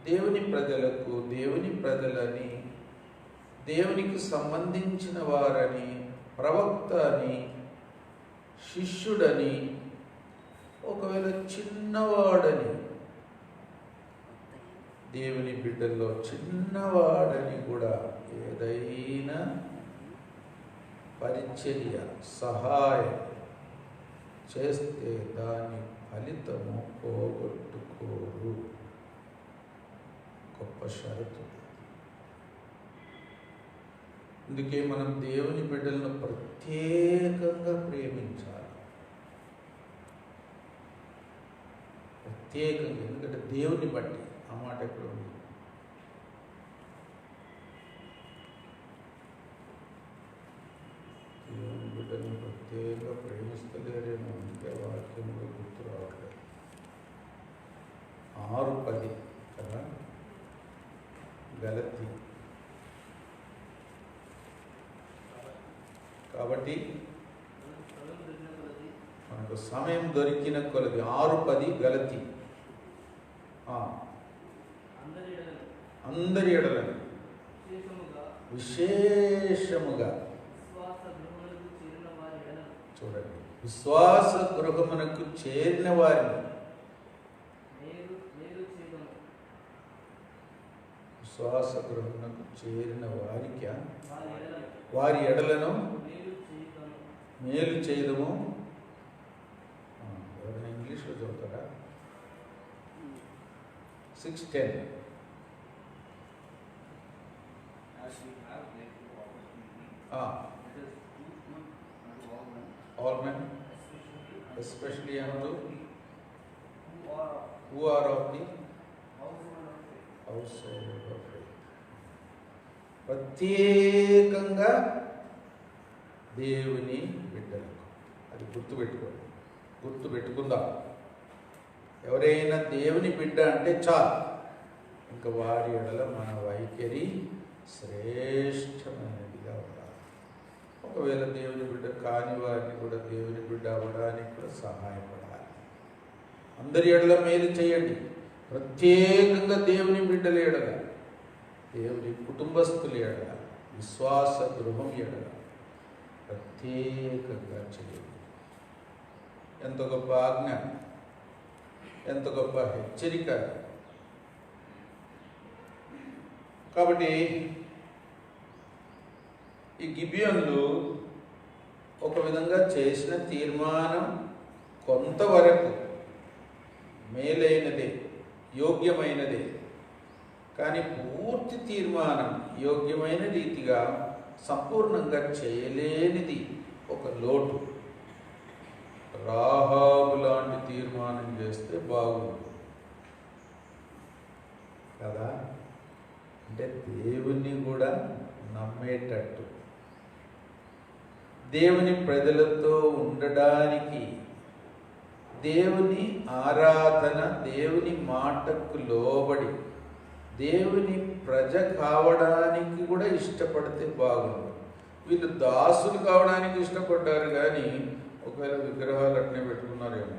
దేవుని ప్రజలకు, దేవుని ప్రజలని, దేవునికి సంబంధించిన వారని, ప్రవక్త అని, శిష్యుడని, ఒకవేళ చిన్నవాడని, దేవుని బిడ్డల్లో చిన్నవాడని కూడా ఏదైనా పరిచర్య, సహాయం చేస్తే దాని ఫలితము పోగొట్టుకోరు. గొప్ప షరతు. అందుకే మనం దేవుని బిడ్డలను ప్రత్యేకంగా ప్రేమించాలి. ప్రత్యేకంగా, ఎందుకంటే దేవుని బట్టి. ఆ మాట ఎక్కడ ఉంది? దేవుని బిడ్డలను ప్రత్యేకంగా ప్రేమిస్తలేరేమో, అందుకే వాక్యంలో గుర్తు రావట్లేదు. 6:10 కదా, గలతీ. కాబట్టి మనకు సమయం దొరికిన కొలది 6:10 గలతీ. అందరి ఎడలను విశేషముగా చూడండి, విశ్వాస గృహమునకు చేరిన వారిని, విశ్వాస గృహమునకు చేరిన వారికి వారి ఎడలను మేలు చేయడము. ఎవరైనా ఇంగ్లీష్లో చదువుతారా? 6:10. All men, especially unto who are of the household of faith. ప్రత్యేకంగా దేవుని బిడ్డలకు. అది గుర్తుపెట్టుకోండి, గుర్తుపెట్టుకుందాం. ఎవరైనా దేవుని బిడ్డ అంటే చాలు, ఇంకా వారి ఎడల మన వైఖరి శ్రేష్టమైనదిగా ఉండాలి. ఒకవేళ దేవుని బిడ్డ కాని వారిని కూడా దేవుని బిడ్డ అవ్వడానికి కూడా సహాయపడాలి. అందరి ఎడల మేలు చేయండి, ప్రత్యేకంగా దేవుని బిడ్డల ఎడల, దేవుని కుటుంబస్తుల ఎడల, విశ్వాస గృహం ఎడల ప్రత్యేకంగా చేయండి. ఎంత గొప్ప ఆజ్ఞ, ఎంత గొప్ప హెచ్చరిక. కాబట్టి ఈ గిబియోన్లు ఒక విధంగా చేసిన తీర్మానం కొంతవరకు మేలైనదే, యోగ్యమైనదే. కానీ పూర్తి తీర్మానం యోగ్యమైన రీతిగా సంపూర్ణంగా చేయలేనిది ఒక లోటు. రాహాబు లాంటి తీర్మానం చేస్తే బాగుంది కదా. అంటే దేవుణ్ణి కూడా నమ్మేటట్టు, దేవుని ప్రజలతో ఉండడానికి, దేవుని ఆరాధన, దేవుని మాటకు లోబడి దేవుని ప్రజ కావడానికి కూడా ఇష్టపడితే బాగుంది. వీళ్ళు దాసులు కావడానికి ఇష్టపడ్డారు, కానీ ఒకవేళ విగ్రహాలు అట్నే పెట్టుకున్నారేమో.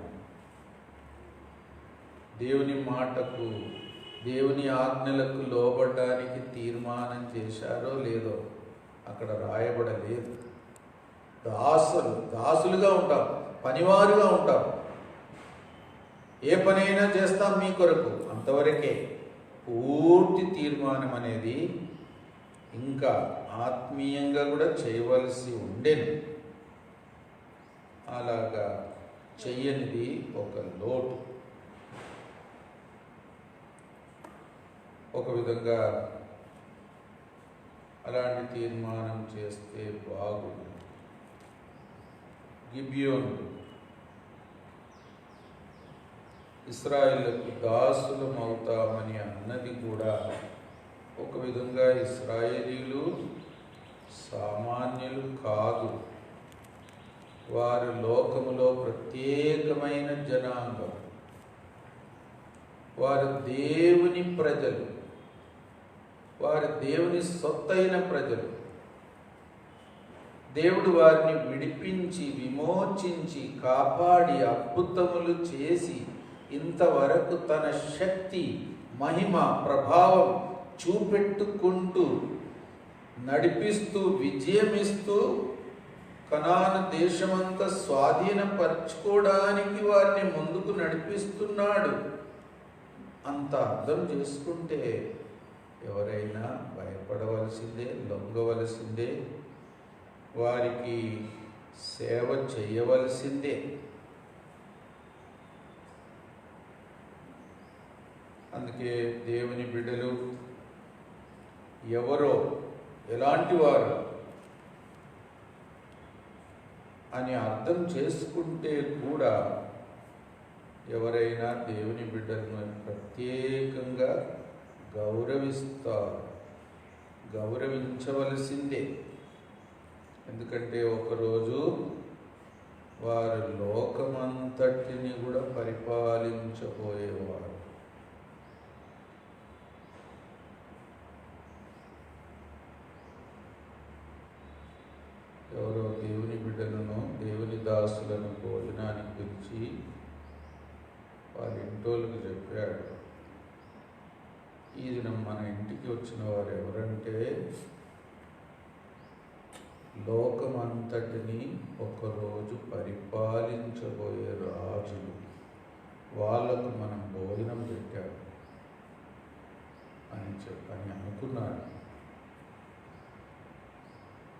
దేవుని మాటకు, దేవుని ఆజ్ఞలకు లోబడడానికి తీర్మానం చేశారో లేదో అక్కడ రాయబడలేదు. దాసులుగా ఉంటాం, పనివారుగా ఉంటాం, ఏ పనైనా చేస్తాం మీ కొరకు, అంతవరకే. పూర్తి తీర్మానం అనేది ఇంకా ఆత్మీయంగా కూడా చేయవలసి ఉండేది. అలాగా చెయ్యనిది ఒక లోటు. ఒక విధంగా అలాంటి తీర్మానం చేస్తే బాగుంది. గిబియోను ఇశ్రాయేలుకు దాసులం అవుతామని అన్నది కూడా ఒక విధంగా ఇశ్రాయేలీలు సామాన్యులు కాదు. వారు లోకములో ప్రత్యేకమైన జనాంగం. వారు దేవుని ప్రజలు, వారు దేవుని సొత్తైన ప్రజలు. దేవుడు వారిని విడిపించి, విమోచించి, కాపాడి, అద్భుతములు చేసి ఇంతవరకు తన శక్తి, మహిమ, ప్రభావం చూపెట్టుకుంటూ, నడిపిస్తూ, విజయమిస్తూ కనాను దేశమంతా స్వాధీనపరచుకోవడానికి వారిని ముందుకు నడిపిస్తున్నాడు. అంత అర్థం చేసుకుంటే ఎవరైనా భయపడవలసిందే, లొంగవలసిందే, వారికి సేవ చేయవలసిందే. అందుకే దేవుని బిడ్డలు ఎవరో, ఎలాంటి వారు అని అర్థం చేసుకుంటే కూడా ఎవరైనా దేవుని బిడ్డలను ప్రత్యేకంగా గౌరవిస్తారు, గౌరవించవలసిందే. ఎందుకంటే ఒకరోజు వారు లోకమంతటిని కూడా పరిపాలించబోయేవారు. ఎవరో దేవుని బిడ్డలను, దేవుని దాసులను భోజనానికి పిలిచి వాళ్ళ ఇంటోళ్ళకి చెప్పాడు, ఈ దినం మన ఇంటికి వచ్చిన వారు ఎవరంటే లోకమంతటిని ఒకరోజు పరిపాలించబోయే రాజులు, వాళ్ళకు మనం భోజనం పెట్టాము అని అనుకున్నాడు.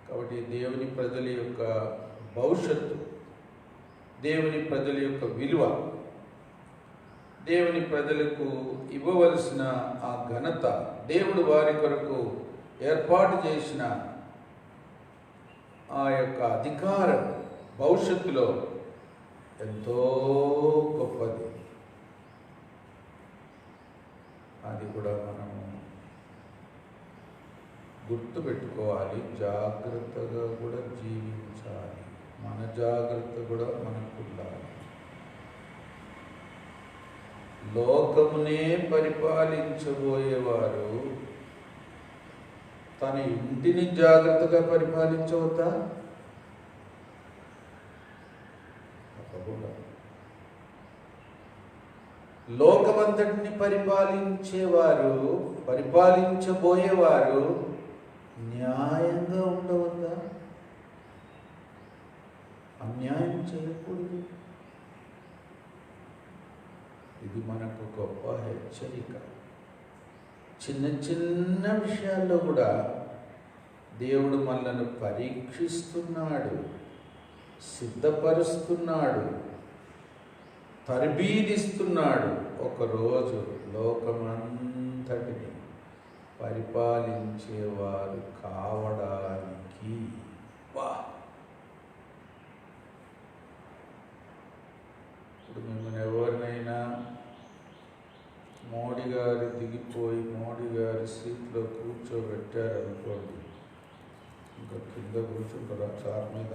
కాబట్టి దేవుని ప్రజల యొక్క భవిష్యత్తు, దేవుని ప్రజల యొక్క విలువ, దేవుని ప్రజలకు ఇవ్వవలసిన ఆ ఘనత, దేవుడు వారి కొరకు ఏర్పాటు చేసిన ఆ యొక్క అధికారం భవిష్యత్తులో ఎంతో గొప్పది. అది కూడా మనము గుర్తుపెట్టుకోవాలి, జాగ్రత్తగా కూడా జీవించాలి. మన జాగ్రత్త కూడా మనకు ఉండాలి. లోకమునే పరిపాలించబోయేవారు తన ఇంటిని జాగ్రత్తగా పరిపాలించవద్దా? తప్పకుండా. లోకమంతటిని పరిపాలించబోయేవారు న్యాయంగా ఉండవద్దా? అన్యాయం చేయకూడదు. ఇది మనకు గొప్ప హెచ్చరిక. చిన్న చిన్న విషయాల్లో కూడా దేవుడు మనల్ని పరీక్షిస్తున్నాడు, సిద్ధపరుస్తున్నాడు, తర్బీదిస్తున్నాడు. ఒకరోజు లోకమంతటిని పరిపాలించేవారు కావడానికి. ఇప్పుడు మిమ్మల్ని ఎవరినైనా మోడీ గారు దిగిపోయి మోడీ గారి సీట్లో కూర్చోబెట్టారనుకోండి, ఇంకా కింద కూర్చుంటారా చార్ మీద?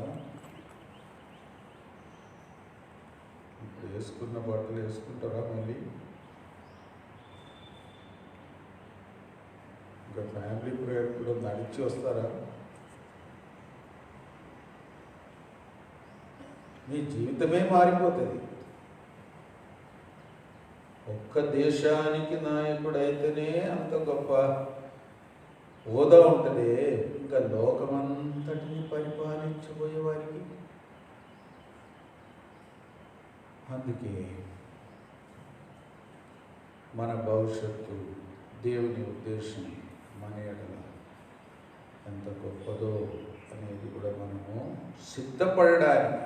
ఇప్పుడు వేసుకున్న బట్టలు వేసుకుంటారా మళ్ళీ? ఇంకా ఫ్యామిలీ ప్రేయర్ కూడా నడిచి వస్తారా? మీ జీవితమే మారిపోతుంది. ఒక్క దేశానికి నాయకుడైతేనే అంత గొప్ప హోదా ఉంటుంది, ఇంకా లోకమంతటిని పరిపాలించబోయే వారికి. అందుకే మన భవిష్యత్తు, దేవుని ఉద్దేశం మన ఎడల ఎంత గొప్పదో అనేది కూడా మనము సిద్ధపడడానికి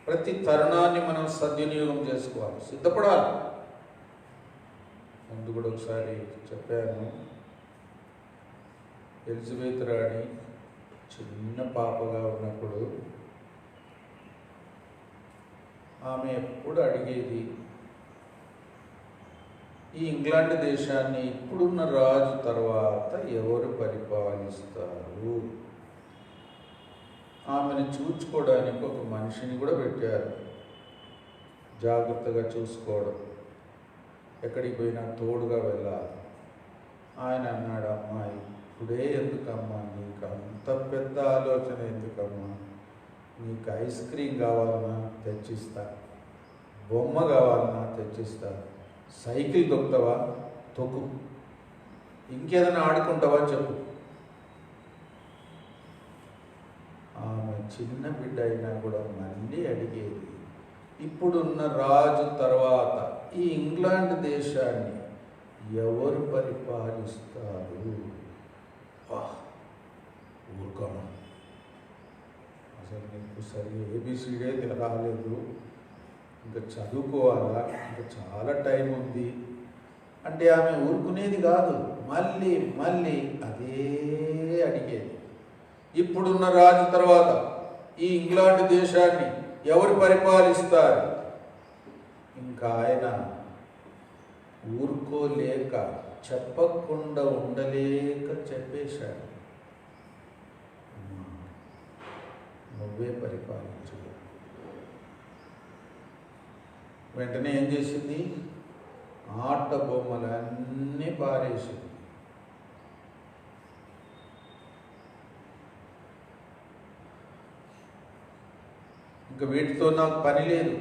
ప్రతి తరుణాన్ని మనం సద్వినియోగం చేసుకోవాలి, సిద్ధపడాలి. ముందు కూడా ఒకసారి చెప్పాను, ఎలిజబెత్ రాణి చిన్న పాపగా ఉన్నప్పుడు ఆమె ఎప్పుడు అడిగేది, ఈ ఇంగ్లాండ్ దేశాన్ని ఇప్పుడున్న రాజు తర్వాత ఎవరు పరిపాలిస్తారు? ఆమెను చూసుకోవడానికి ఒక మనిషిని కూడా పెట్టారు, జాగ్రత్తగా చూసుకోవడం, ఎక్కడికి పోయినా తోడుగా వెళ్ళాలి. ఆయన అన్నాడు, అమ్మాయి ఇప్పుడే ఎందుకమ్మా, నీకు అంత పెద్ద ఆలోచన ఎందుకమ్మా? నీకు ఐస్ క్రీమ్ కావాలన్నా తెచ్చిస్తా, బొమ్మ కావాలన్నా తెచ్చిస్తా, సైకిల్ తొక్కుతావా తొక్కు, ఇంకేదైనా ఆడుకుంటావా చెప్పు. ఆమె చిన్న బిడ్డ అయినా కూడా మళ్ళీ అడిగేది, ఇప్పుడున్న రాజు తర్వాత ఈ ఇంగ్లాండ్ దేశాన్ని ఎవరు పరిపాలిస్తారు? ఊరుకోమా, అసలు నీకు సరిగ్గా ఏబిసిడే రాలేదు, ఇంకా చదువుకోవాలా, ఇంకా చాలా టైం ఉంది అంటే ఆమె ఊరుకునేది కాదు, మళ్ళీ మళ్ళీ అదే అడిగేది. ఇప్పుడున్న రాజు తర్వాత ఈ ఇంగ్లాండ్ దేశాన్ని ఎవరు పరిపాలిస్తారు? ఇంకా ఆయన ఊరుకోలేక, చెప్పకుండా ఉండలేక చెప్పేశాడు, నువ్వే పరిపాలించు. వెంటనే ఏం చేసింది? ఆట బొమ్మలన్నీ పారేసింది. ఇంకా వీటితో నాకు పని లేదు,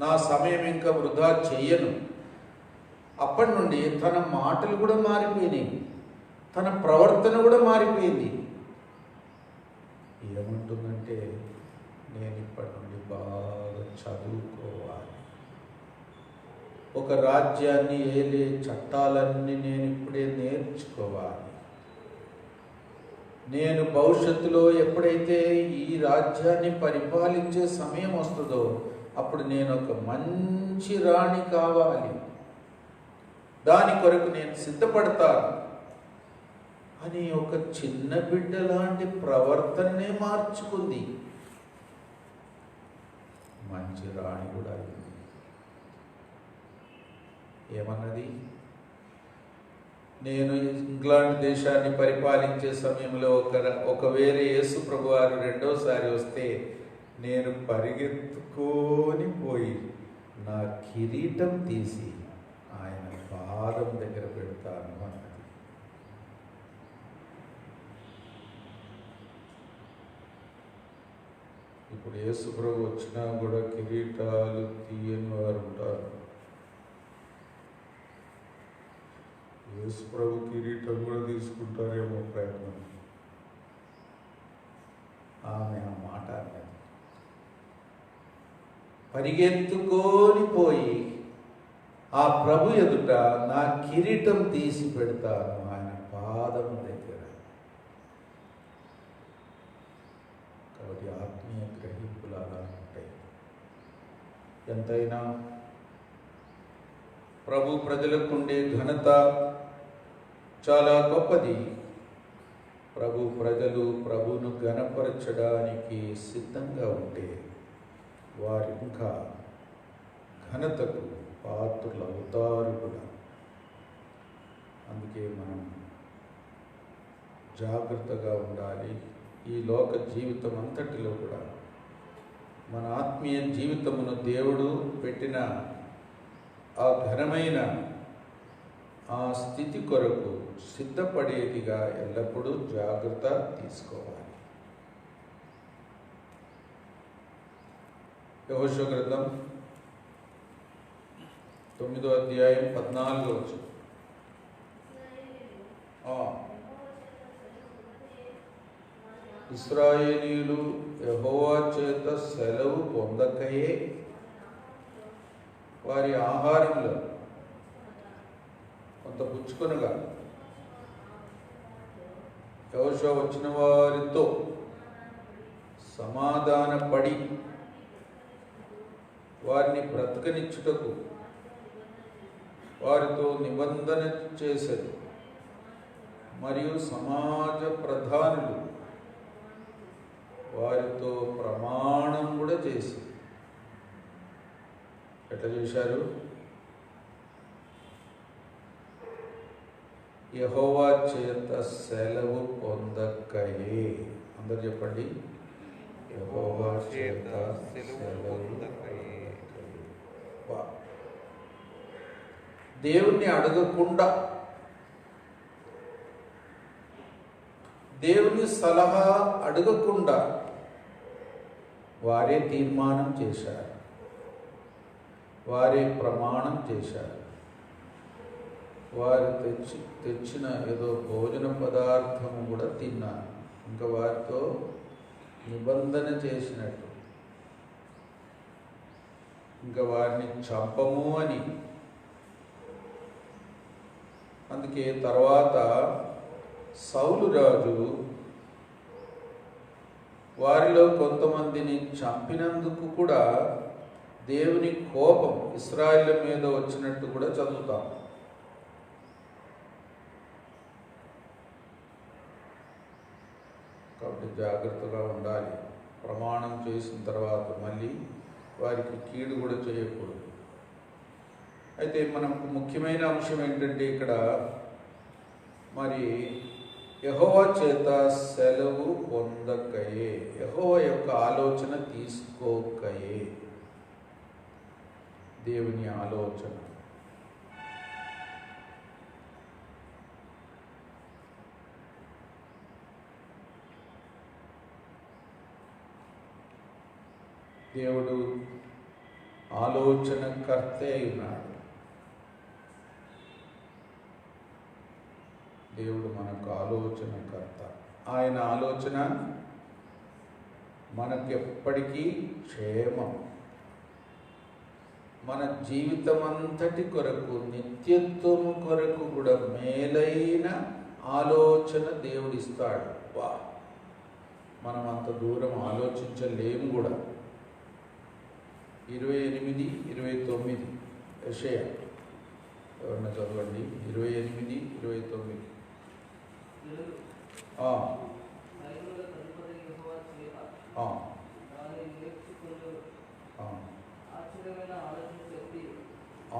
నా సమయం ఇంకా వృధా చెయ్యను. అప్పటి నుండి తన మాటలు కూడా మారిపోయినాయి, తన ప్రవర్తన కూడా మారిపోయింది. ఏమంటుందంటే, నేను ఇప్పటి నుండి బాగా చదువుకోవాలి, ఒక రాజ్యాన్ని ఏలే చట్టాలన్నీ నేను ఇప్పుడే నేర్చుకోవాలి. నేను భవిష్యత్తులో ఎప్పుడైతే ఈ రాజ్యాన్ని పరిపాలించే సమయం వస్తుందో అప్పుడు నేను ఒక మంచి రాణి కావాలి, దాని కొరకు నేను సిద్ధపడతాను అని ఒక చిన్న బిడ్డ లాంటి ప్రవర్తననే మార్చుకుంది. మంచి రాణి కూడా అయింది. ఏమన్నది? నేను ఇంగ్లాండ్ దేశాన్ని పరిపాలించే సమయంలో ఒకవేళ యేసు ప్రభు వారు రెండోసారి వస్తే నేను పరిగెత్తుకొని పోయి నా కిరీటం తీసి ఆయన పాదం దగ్గర పెడతాను అన్నది. ఇప్పుడు యేసు ప్రభు వచ్చినా కూడా కిరీటాలు తీయని వారు ఉంటారు. యేసు ప్రభు కిరీటం కూడా తీసుకుంటారేమో ప్రయత్నం. ఆమె ఆ మాట అన్నది. పరిగెత్తుకొని పోయి ఆ ప్రభు ఎదుట నా కిరీటం తీసి పెడతాను ఆయన పాదం దగ్గర. కాబట్టి ఆత్మీయ గ్రహింపులు అలా ఉంటాయి. ఎంతైనా ప్రభు ప్రజలకు ఉండే ఘనత చాలా గొప్పది. ప్రభు ప్రజలు ప్రభువును ఘనపరచడానికి సిద్ధంగా ఉంటే వారు ఇంకా ఘనతకు పాత్రులు అవుతారు కూడా. అందుకే మనం జాగ్రత్తగా ఉండాలి. ఈ లోక జీవితం అంతటిలో కూడా మన ఆత్మీయ జీవితమును దేవుడు పెట్టిన ఆ ఘనమైన ఆ స్థితి కొరకు సిద్ధపడేదిగా ఎల్లప్పుడూ జాగ్రత్త తీసుకోవాలి. యెహోషువ గ్రంథం 9వ అధ్యాయం 14వ వచనం. ఇశ్రాయేలీయులు యెహోవా చేత సెలవు పొందకయే వారి ఆహారంలో కొంత పుచ్చుకొనగా యెహోషువ వచ్చిన వారితో సమాధానపడి వారిని బ్రతకనిచ్చుటకు వారితో నిబంధన చేశారు. మరియు సమాజ ప్రధానులు వారితో ప్రమాణం కూడా చేసి ఎట్లా చేశారు? యెహోవా చేత సెలవు పొందకయే. అందరు చెప్పండి, యెహోవా చేత సెలవు పొందకయే. దేవుణ్ణి అడగకుండా, దేవుని సలహా అడగకుండా వారే తీర్మానం చేశారు, వారే ప్రమాణం చేశారు. వారు తెచ్చిన ఏదో భోజన పదార్థము కూడా తిన్నారు. ఇంకా వారితో నిబంధన చేసినట్టు, ఇంకా వారిని చంపము అని. అందుకే తర్వాత సౌలు రాజు వారిలో కొంతమందిని చంపినందుకు కూడా దేవుని కోపం ఇశ్రాయేలు మీద వచ్చినట్టు కూడా చదువుతాం. కాబట్టి జాగ్రత్తగా ఉండాలి. ప్రమాణం చేసిన తర్వాత మళ్ళీ వారికి కీడు కూడా చేయకూడదు. అయితే మనకు ముఖ్యమైన అంశం ఏంటంటే ఇక్కడ మరి యెహోవా చేత సెలవు పొందకయే, యెహోవా యొక్క ఆలోచన తీసుకోకయే. దేవుని ఆలోచన దేవుడు ఆలోచనకర్తే ఉన్నాడు. దేవుడు మనకు ఆలోచనకర్త. ఆయన ఆలోచన మనకెప్పటికీ క్షేమం. మన జీవితం అంతటి కొరకు, నిత్యత్వం కొరకు కూడా మేలైన ఆలోచన దేవుడిస్తాడు. మనం అంత దూరం ఆలోచించలేము కూడా. 28, 29 యెషయా ఎవరన్నా చదవండి. 28, 29.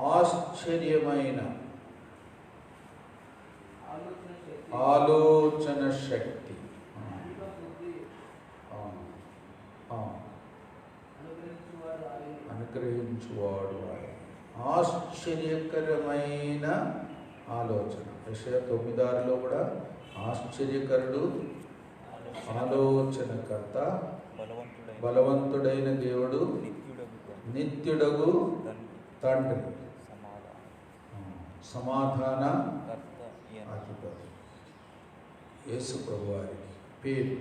ఆశ్చర్యమైన ఆలోచన శక్తి అనుగ్రహించు అనుగ్రహించువాడు ఆయన. ఆశ్చర్యకరమైన ఆలోచన. యెషయా 9:6 కూడా ఆశ్చర్యకరుడు, ఆలోచనకర్త, బలవంతుడైన దేవుడు, నిత్యుడగు తండ్రి, సమాధాన అధిపతి. యేసు ప్రభువారికి పేరు.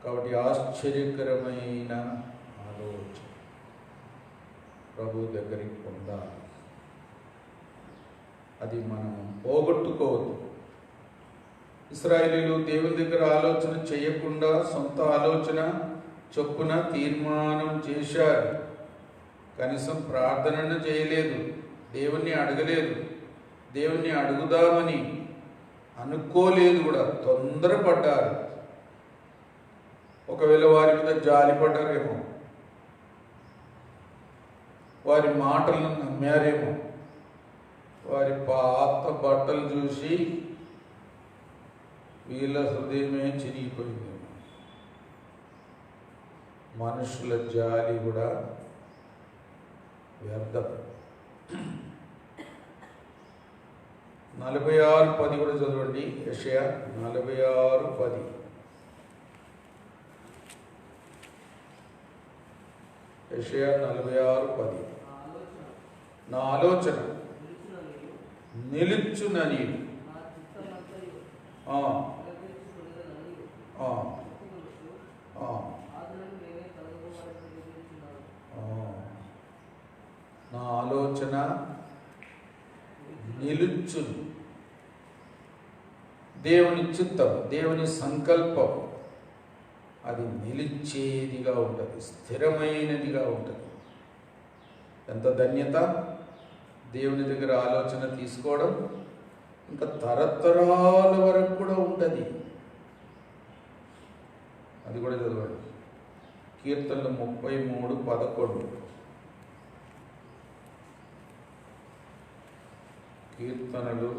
కాబట్టి ఆశ్చర్యకరమైన ఆలోచన ప్రభు దగ్గరికి పొందాలి. అది మనం పోగొట్టుకోవద్దు. ఇశ్రాయేలీయులు దేవుని దగ్గర ఆలోచన చేయకుండా సొంత ఆలోచన చొప్పున తీర్మానం చేశారు. కనీసం ప్రార్థనను చేయలేదు, దేవుణ్ణి అడగలేదు, దేవుణ్ణి అడుగుదామని అనుకోలేదు కూడా. తొందరపడ్డారు. ఒకవేళ వారి మీద జాలిపడ్డారేమో, వారి మాటలను నమ్మారేమో, వారి పాత బట్టలు చూసి వీళ్ళ హృదయమే చిరిగిపోయిందేమో. మనుషుల జాలి కూడా వ్యర్థం. 46:10 కూడా చదవండి. యెషయా 46:10. యెషయా 46:10. నా ఆలోచన నిలుచునని నా ఆలోచన నిలుచును. దేవుని చిత్తం, దేవుని సంకల్పం అది నిలిచేదిగా ఉంటుంది, స్థిరమైనదిగా ఉంటుంది. ఎంత ధన్యత దేవుని దగ్గర ఆలోచన తీసుకోవడం. ఇంకా తరతరాల వరకు కూడా ఉంటుంది. అది కూడా చదవండి. కీర్తనలు 33:11. కీర్తనలు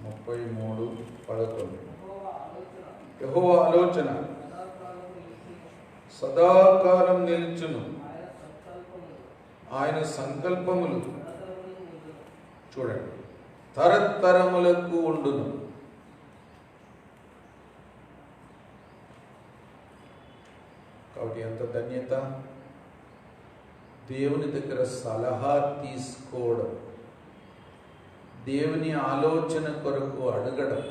33:11. యెహోవా ఆలోచన సదాకాలం నిలుచును, ఆయన సంకల్పములు చూడండి తరతరములకు ఉండును. కాబట్టి ఎంత ధన్యత దేవుని దగ్గర సలహా తీసుకోవడం, దేవుని ఆలోచన కొరకు అడగడం,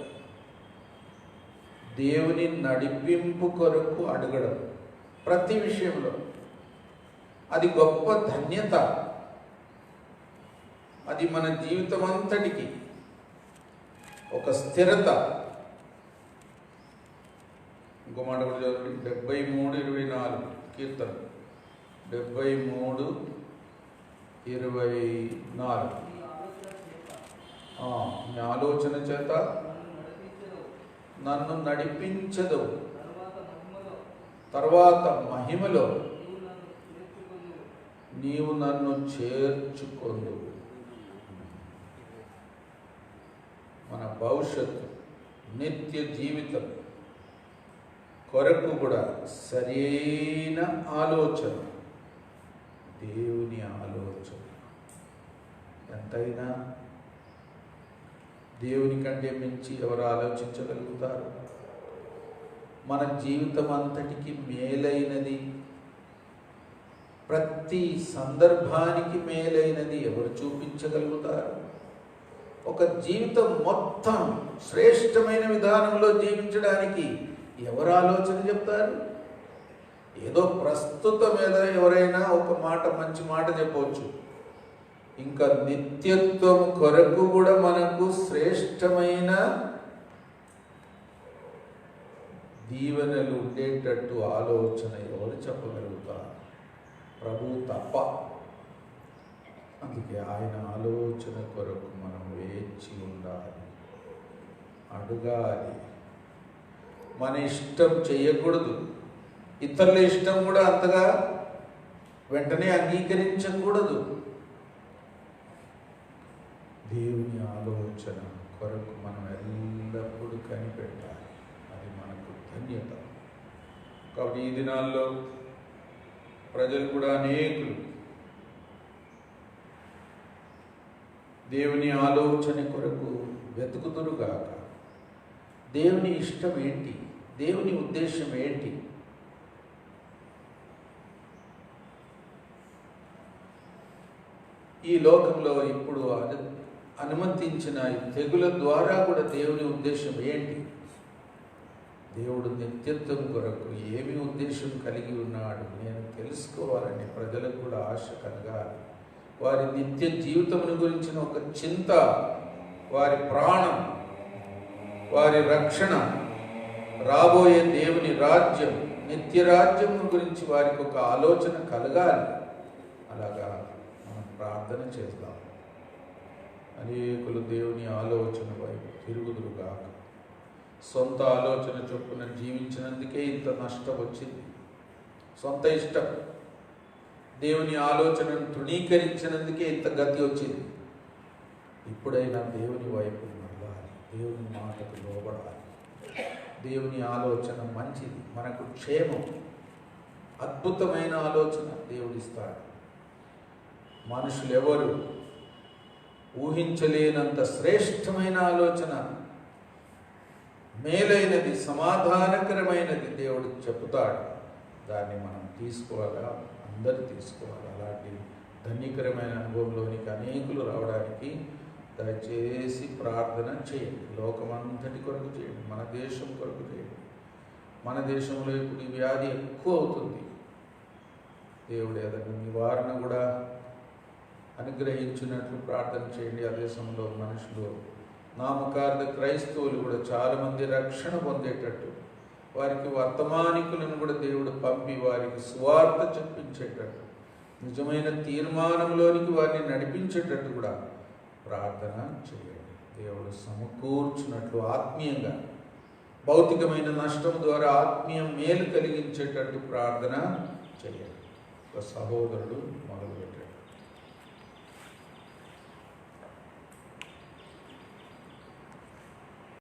దేవుని నడిపింపు కొరకు అడగడం. ప్రతి విషయంలో అది గొప్ప ధన్యత. అది మన జీవితం అంతటికి ఒక స్థిరత. ఇంకో మాట కూడా చదవండి. 73:24 కీర్తన 73:24. నీ ఆలోచన చేత నన్ను నడిపించదు, తర్వాత మహిమలో నీవు నన్ను చేర్చుకొందు. మన భవిష్యత్తు, నిత్య జీవితం కొరకు కూడా సరైన ఆలోచన, దేవుని ఆలోచన. ఎంతైనా దేవుని కంటే మించి ఎవరు ఆలోచించగలుగుతారు? మన జీవితం అంతటికి మేలైనది, ప్రతి సందర్భానికి మేలైనది ఎవరు చూపించగలుగుతారు? ఒక జీవితం మొత్తం శ్రేష్టమైన విధానంలో జీవించడానికి ఎవరు ఆలోచన చెప్తారు? ఏదో ప్రస్తుతం మీద ఎవరైనా ఒక మాట, మంచి మాట చెప్పవచ్చు. ఇంకా నిత్యత్వం కొరకు కూడా మనకు శ్రేష్టమైన దీవెనలు ఉండేటట్టు ఆలోచన ఎవరు చెప్పగలుగుతారు? ప్రభువు తప్ప. అందుకే ఆయన ఆలోచన కొరకు మనం వేచి ఉండాలి, అడగాలి. మన ఇష్టం చేయకూడదు, ఇతరుల ఇష్టం కూడా అంతగా వెంటనే అంగీకరించకూడదు. దేవుని ఆలోచన కొరకు మనం ఎల్లప్పుడూ కనిపెట్టాలి. అది మనకు ధన్యత. కాబట్టి ఈ దినాల్లో ప్రజలు కూడా అనేకులు దేవుని ఆలోచన కొరకు వెతుకుదురుగాక. దేవుని ఇష్టం ఏంటి? దేవుని ఉద్దేశం ఏంటి? ఈ లోకంలో ఇప్పుడు అనుమతించిన తెగుల ద్వారా కూడా దేవుని ఉద్దేశం ఏంటి? దేవుడు నిత్యత్వం కొరకు ఏమి ఉద్దేశం కలిగి ఉన్నాడు నేను తెలుసుకోవాలని ప్రజలకు కూడా ఆశ కలగాలి. వారి నిత్య జీవితమును గురించిన ఒక చింత, వారి ప్రాణం, వారి రక్షణ, రాబోయే దేవుని రాజ్యం, నిత్య రాజ్యం గురించి వారికి ఒక ఆలోచన కలగాలి. అలాగా మనం ప్రార్థన చేద్దాం. అనేకులు దేవుని ఆలోచన వైపు తిరుగుదురుగాక. సొంత ఆలోచన చొప్పున జీవించినందుకే ఇంత నష్టం వచ్చింది. సొంత ఇష్టం, దేవుని ఆలోచనను తృణీకరించినందుకే ఇంత గతి వచ్చింది. ఇప్పుడైనా దేవుని వైపు మరలాలి, దేవుని మాటకు లోబడాలి. దేవుని ఆలోచన మంచిది, మనకు క్షేమం, అద్భుతమైన ఆలోచన దేవుడిస్తాడు. మనుషులు ఎవరు ఊహించలేనంత శ్రేష్టమైన ఆలోచన, మేలైనది, సమాధానకరమైనది దేవుడు చెబుతాడు. దాన్ని మనం తీసుకోవాలా, అందరూ తీసుకోవాలి. అలాంటి ధన్యకరమైన అనుభవంలోనికి అనేకులు రావడానికి దయచేసి ప్రార్థన చేయండి. లోకమంతటి కొరకు చేయండి, మన దేశం కొరకు చేయండి. మన దేశంలో ఇప్పుడు ఈ వ్యాధి ఎక్కువ అవుతుంది. దేవుడు ఏదైనా నివారణ కూడా అనుగ్రహించినట్లు ప్రార్థన చేయండి. ఆ దేశంలో మనుషులు, నామకార్థ క్రైస్తవులు కూడా చాలామంది రక్షణ పొందేటట్టు, వారికి వర్తమానికులను కూడా దేవుడు పంపి వారికి సువార్త చెప్పించేటట్టు, నిజమైన తీర్మానంలోనికి వారిని నడిపించేటట్టు కూడా ప్రార్థన చేయండి. దేవుడు సమకూర్చున్నట్లు ఆత్మీయంగా, భౌతికమైన నష్టం ద్వారా ఆత్మీయ మేలు కలిగించేటట్టు ప్రార్థన చేయండి. ఒక సహోదరుడు మొదలుపెట్టాడు.